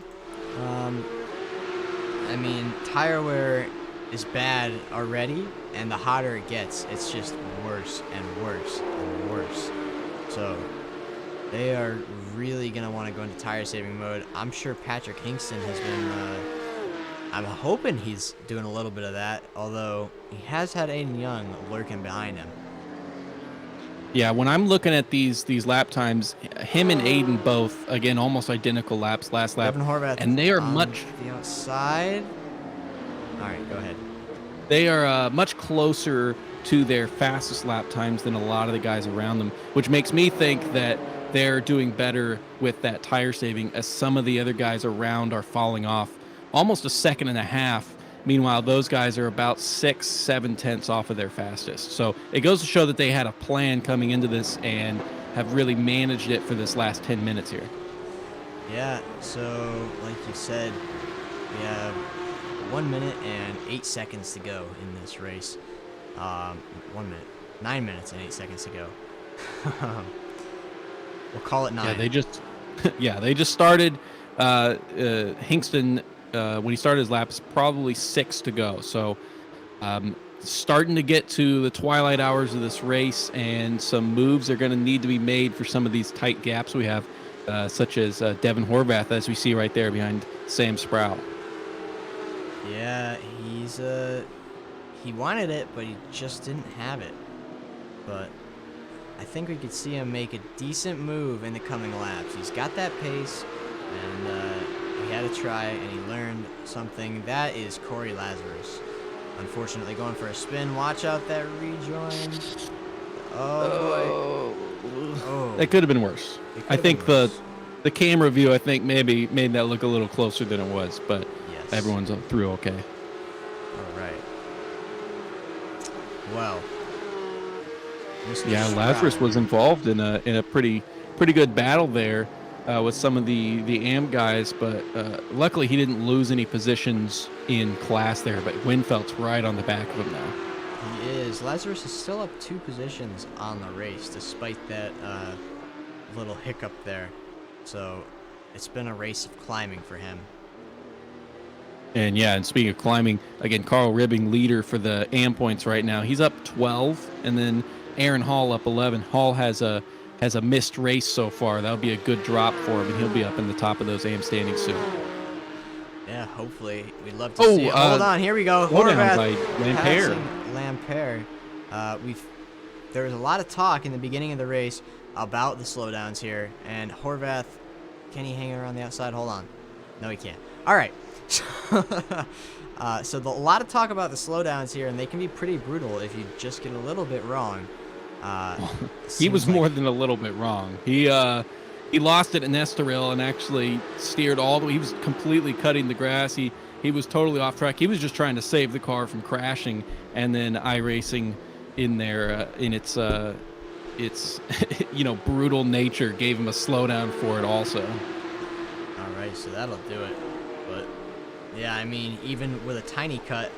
I mean, tire wear is bad already, and the hotter it gets, it's just worse and worse and worse. So they are really going to want to go into tire saving mode. I'm sure Patrick Hingston has been, I'm hoping he's doing a little bit of that, although he has had Aiden Young lurking behind him. Yeah, when I'm looking at these lap times, him and Aiden both, again, almost identical laps last lap. Devin Horvath and they are on much the outside. All right, go ahead. They are much closer to their fastest lap times than a lot of the guys around them, which makes me think that they're doing better with that tire saving as some of the other guys around are falling off almost a second and a half. Meanwhile, those guys are about 6-7 tenths off of their fastest. So it goes to show that they had a plan coming into this and have really managed it for this last 10 minutes here. Yeah, so like you said, we have 1 minute and 8 seconds to go in this race. 1 minute, 9 minutes and 8 seconds to go. We'll call it 9. Yeah, they just started. Hingston, when he started his lap, is probably 6 to go. So starting to get to the twilight hours of this race, and some moves are going to need to be made for some of these tight gaps we have, such as Devin Horvath, as we see right there behind Sam Sproul. Yeah, he wanted it, but he just didn't have it. But I think we could see him make a decent move in the coming laps. He's got that pace, and he had a try, and he learned something. That is Corey Lazarus. Unfortunately, going for a spin. Watch out that rejoin. Oh, boy. Oh. That could have been worse. I think the camera view, I think, maybe made that look a little closer than it was, but Yes. everyone's through okay. All right. well. Mr. Yeah, Sprout. Lazarus was involved in a pretty good battle there with some of the AM guys, but luckily he didn't lose any positions in class there. But Winfeld's right on the back of him now. He is. Lazarus is still up 2 positions on the race, despite that little hiccup there. So it's been a race of climbing for him. And yeah, and speaking of climbing, again, Carl Ribbing leader for the AM points right now. He's up 12, and then Aaron Hall up 11. Hall has a missed race so far. That'll be a good drop for him, and he'll be up in the top of those AM standings soon. Yeah, hopefully. We'd love to see it. Hold on, here we go. Horvath by Lampere. There was a lot of talk in the beginning of the race about the slowdowns here, and Horvath, can he hang around the outside? Hold on. No, he can't. All right. So a lot of talk about the slowdowns here, and they can be pretty brutal if you just get a little bit wrong. He was more than a little bit wrong. He lost it in Estoril and actually steered all the way. He was completely cutting the grass. He was totally off track. He was just trying to save the car from crashing, and then iRacing in there in its brutal nature gave him a slowdown for it also. All right, so that'll do it. But yeah, I mean, even with a tiny cut,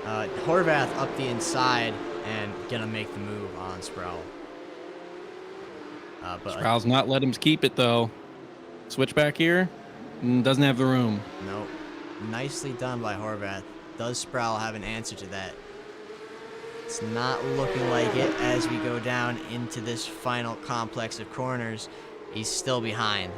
Horvath up the inside and gonna make the move on Sproul. But Sproul's not let him keep it though. Switch back here, doesn't have the room. Nope. Nicely done by Horvath. Does Sproul have an answer to that? It's not looking like it as we go down into this final complex of corners. He's still behind.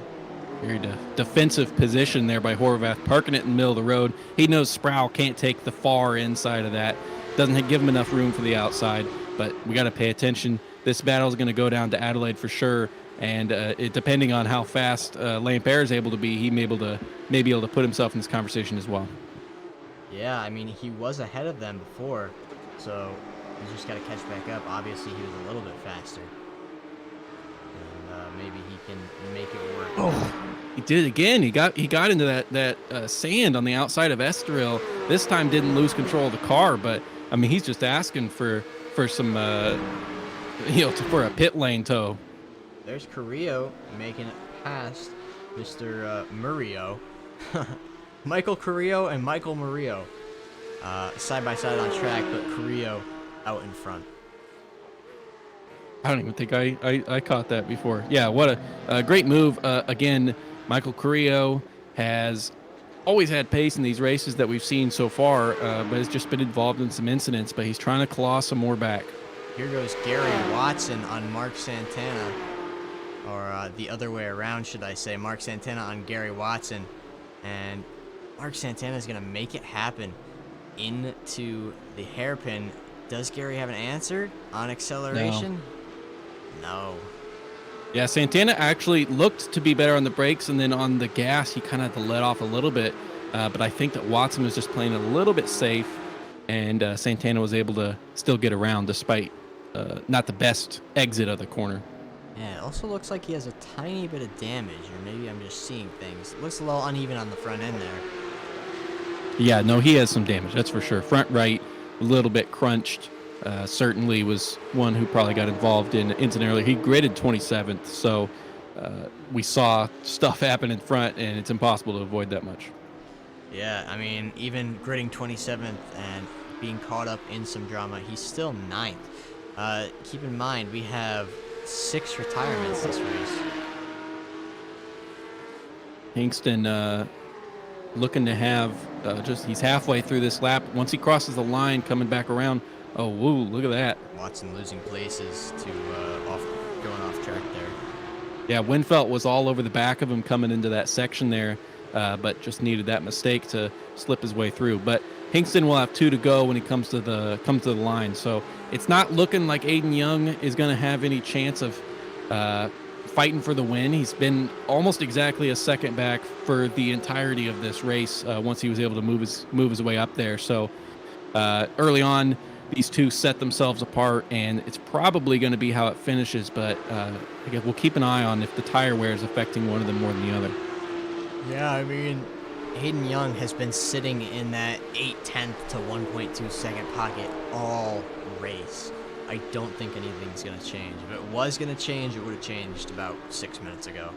Very defensive position there by Horvath, parking it in the middle of the road. He knows Sproul can't take the far inside of that. Doesn't give him enough room for the outside, but we got to pay attention. This battle is going to go down to Adelaide for sure, and depending on how fast Lampere is able to be, he may be able to put himself in this conversation as well. Yeah, I mean, he was ahead of them before, so he's just got to catch back up. Obviously, he was a little bit faster. Maybe he can make it work. Oh, he did it again. He got into that sand on the outside of Estoril. This time didn't lose control of the car, but I mean he's just asking for some for a pit lane tow. There's Carrillo making it past Mr. Murillo. Michael Carrillo and Michael Murillo side by side on track, but Carrillo out in front. I don't even think I caught that before. Yeah, what a great move. Again, Michael Carrillo has always had pace in these races that we've seen so far, but has just been involved in some incidents, but he's trying to claw some more back. Here goes Gary Watson on Mark Santana, or the other way around, should I say. Mark Santana on Gary Watson, and Mark Santana is going to make it happen into the hairpin. Does Gary have an answer on acceleration? No. Yeah, Santana actually looked to be better on the brakes, and then on the gas, he kind of had to let off a little bit. But I think that Watson was just playing a little bit safe, and Santana was able to still get around despite not the best exit of the corner. Yeah, it also looks like he has a tiny bit of damage, or maybe I'm just seeing things. It looks a little uneven on the front end there. Yeah, no, he has some damage, that's for sure. Front right, a little bit crunched. Certainly was one who probably got involved in an incident earlier. He gridded 27th, so we saw stuff happen in front, and it's impossible to avoid that much. Yeah, I mean, even gridding 27th and being caught up in some drama, he's still 9th. Keep in mind, we have 6 retirements this race. Hingston looking to have he's halfway through this lap. Once he crosses the line, coming back around. Oh, woo, look at that. Watson losing places to going off track there. Yeah, Winfeldt was all over the back of him coming into that section there, but just needed that mistake to slip his way through. But Hingston will have 2 to go when he comes to the line. So it's not looking like Aiden Young is going to have any chance of fighting for the win. He's been almost exactly a second back for the entirety of this race once he was able to move his way up there. So early on, these two set themselves apart, and it's probably going to be how it finishes, but again, we'll keep an eye on if the tire wear is affecting one of them more than the other. Yeah, I mean, Hayden Young has been sitting in that 8/10 to 1.2 second pocket all race. I don't think anything's going to change. If it was going to change, it would have changed about 6 minutes ago.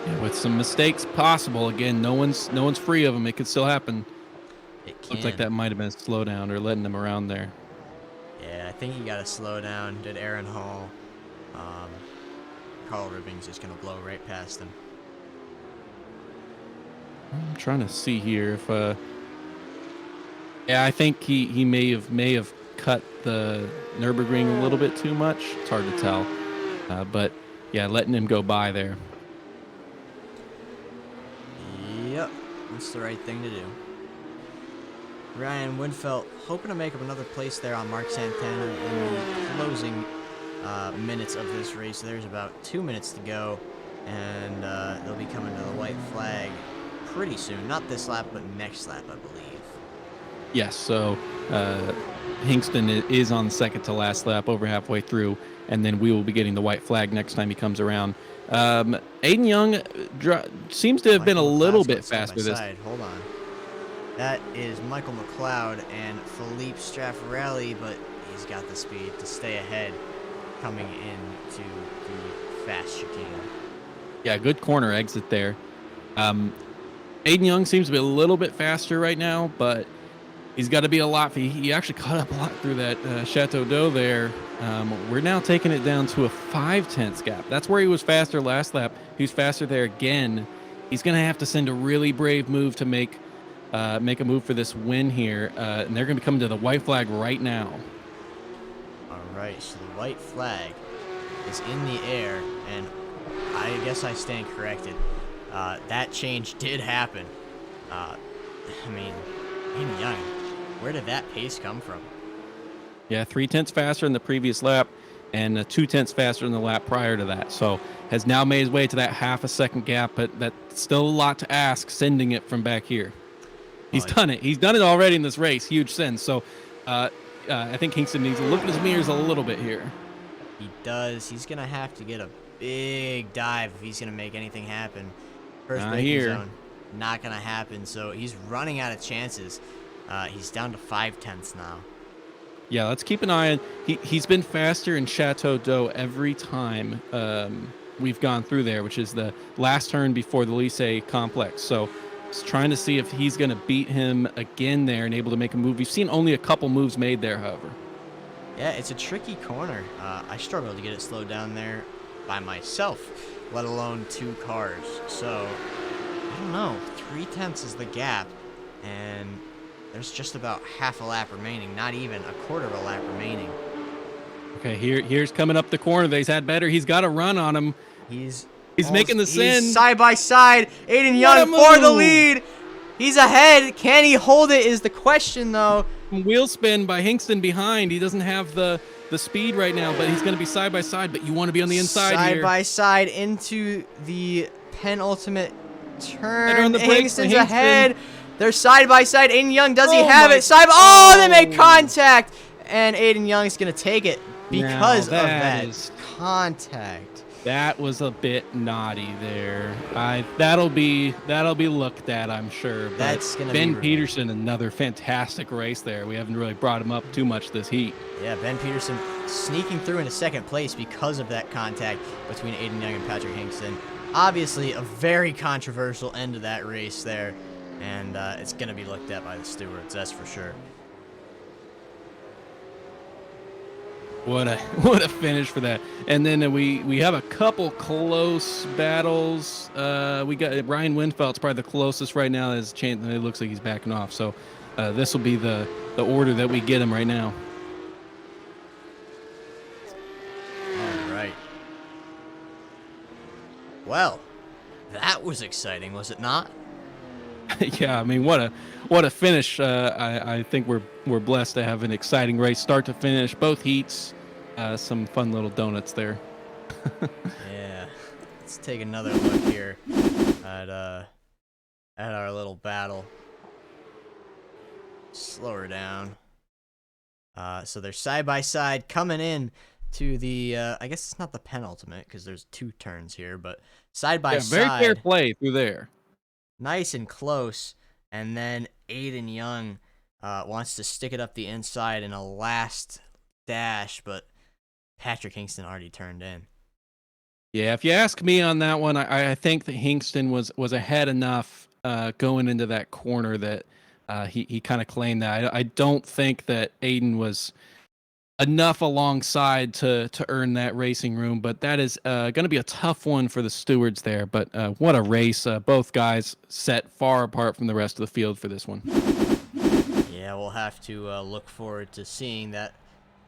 Yeah, with some mistakes possible. Again, no one's free of them. It could still happen. It can. Looks like that might have been a slowdown or letting them around there. Yeah, I think he got to slow down. Did Aaron Hall. Carl Ribbing's just going to blow right past him. I'm trying to see here if yeah, I think he may have cut the Nürburgring a little bit too much. It's hard to tell. But yeah, letting him go by there. Yep, that's the right thing to do. Ryan Winfeld hoping to make up another place there on Mark Santana in the closing minutes of this race. There's about 2 minutes to go, and they'll be coming to the white flag pretty soon. Not this lap, but next lap, I believe. Yes, so Hingston is on the second to last lap, over halfway through, and then we will be getting the white flag next time he comes around. Aiden Young seems to have been a little bit faster this. Hold on. That is Michael McLeod and Philippe Straffarelli, but he's got the speed to stay ahead coming into the fast chicane. Yeah, good corner exit there. Aiden Young seems to be a little bit faster right now, but he's got to be a lot. He actually caught up a lot through that Chateau d'Eau there. We're now taking it down to a 5/10 gap. That's where he was faster last lap. He's faster there again. He's going to have to send a really brave move to make a move for this win here. And they're going to be coming to the white flag right now. All right, so the white flag is in the air, and I guess I stand corrected. That change did happen. I mean, Aiden Young, where did that pace come from? Yeah, 3/10 faster than the previous lap, and 2/10 faster than the lap prior to that. So has now made his way to that half a second gap, but that's still a lot to ask, sending it from back here. He's done it. He's done it already in this race. Huge send. So I think Kingston needs to look at his mirrors a little bit here. He does. He's going to have to get a big dive if he's going to make anything happen. First braking zone, not going to happen. So he's running out of chances. He's down to 5/10 now. Yeah, let's keep an eye on. He's been faster in Chateau d'Eau every time we've gone through there, which is the last turn before the Lycée complex. So just trying to see if he's going to beat him again there and able to make a move. We've seen only a couple moves made there, however. Yeah, it's a tricky corner. I struggled to get it slowed down there by myself, let alone two cars. So, I don't know. 3/10 is the gap, and there's just about half a lap remaining, not even a quarter of a lap remaining. Okay, here's coming up the corner. They've had better. He's got a run on him. He's making the send. Side by side. Aiden Young for the lead. He's ahead. Can he hold it is the question, though. Wheel spin by Hingston behind. He doesn't have the speed right now, but he's going to be side by side. But you want to be on the inside here. Side by side into the penultimate turn. On the brakes, Hingston's ahead. They're side by side. Aiden Young, does he have it? They make contact. And Aiden Young's going to take it because of that contact. That was a bit naughty there. That'll be looked at, I'm sure. But that's gonna Ben be Peterson, another fantastic race there. We haven't really brought him up too much this heat. Yeah, Ben Peterson sneaking through into second place because of that contact between Aiden Young and Patrick Hingston. Obviously, a very controversial end of that race there, and it's gonna be looked at by the stewards, that's for sure. What a finish for that. And then we have a couple close battles. We got Ryan Winfeld's probably the closest right now. It looks like he's backing off. So this will be the order that we get him right now. All right. Well, that was exciting, was it not? Yeah, I mean, what a finish. I think we're blessed to have an exciting race, start to finish, both heats. Some fun little donuts there. Yeah. Let's take another look here at our little battle. Slow her down. So they're side by side coming in to the I guess it's not the penultimate because there's two turns here, but side by side. Very fair play through there. nice and close. And then Aiden Young wants to stick it up the inside in a last dash, but Patrick Hingston already turned in. Yeah, if you ask me on that one, I think that Hingston was ahead enough going into that corner that he kind of claimed that. I don't think that Aiden was enough alongside to earn that racing room, but that is going to be a tough one for the stewards there. But what a race! Both guys set far apart from the rest of the field for this one. Yeah, we'll have to look forward to seeing that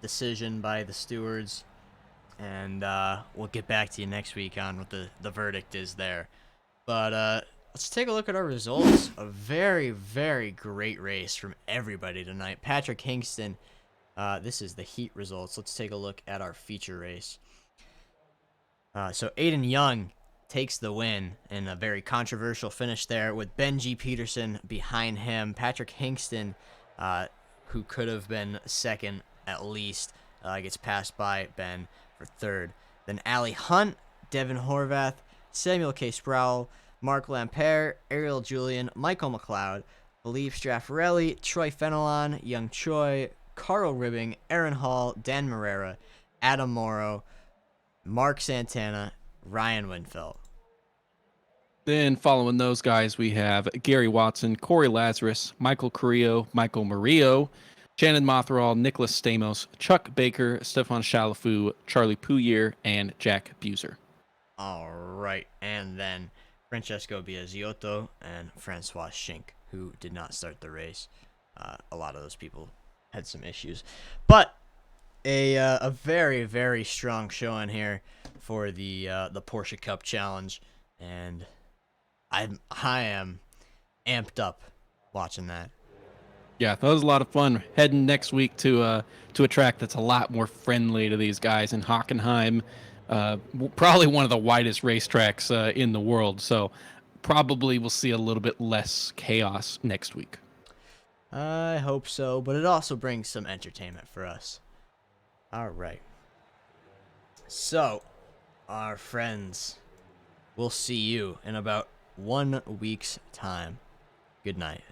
decision by the stewards, and we'll get back to you next week on what the verdict is there. But let's take a look at our results. A very, very great race from everybody tonight. Patrick Hingston, this is the heat results. Let's take a look at our feature race. So Aiden Young takes the win in a very controversial finish there with Benji Peterson behind him. Patrick Hingston, who could have been second at least, gets passed by Ben for third. Then Ali Hunt, Devin Horvath, Samuel K. Sproul, Mark Lampere, Ariel Julian, Michael McLeod, Philippe Straffarelli, Troy Fenelon, Young Choi, Carl Ribbing, Aaron Hall, Dan Morera, Adam Morrow, Mark Santana, Ryan Winfeld. Then following those guys, we have Gary Watson, Corey Lazarus, Michael Carrillo, Michael Murillo, Shannon Mothral, Nicholas Stamos, Chuck Baker, Stefan Chalafu, Charlie Pouyer, and Jack Buser. All right, and then Francesco Biasiotto and Francois Schink, who did not start the race. A lot of those people had some issues, but a very, very strong showing here for the Porsche Cup Challenge, and I am amped up watching that. Yeah, that was a lot of fun. Heading next week to a track that's a lot more friendly to these guys in Hockenheim. Probably one of the widest racetracks in the world. So probably we'll see a little bit less chaos next week. I hope so, but it also brings some entertainment for us. All right. So, our friends, we'll see you in about 1 week's time. Good night.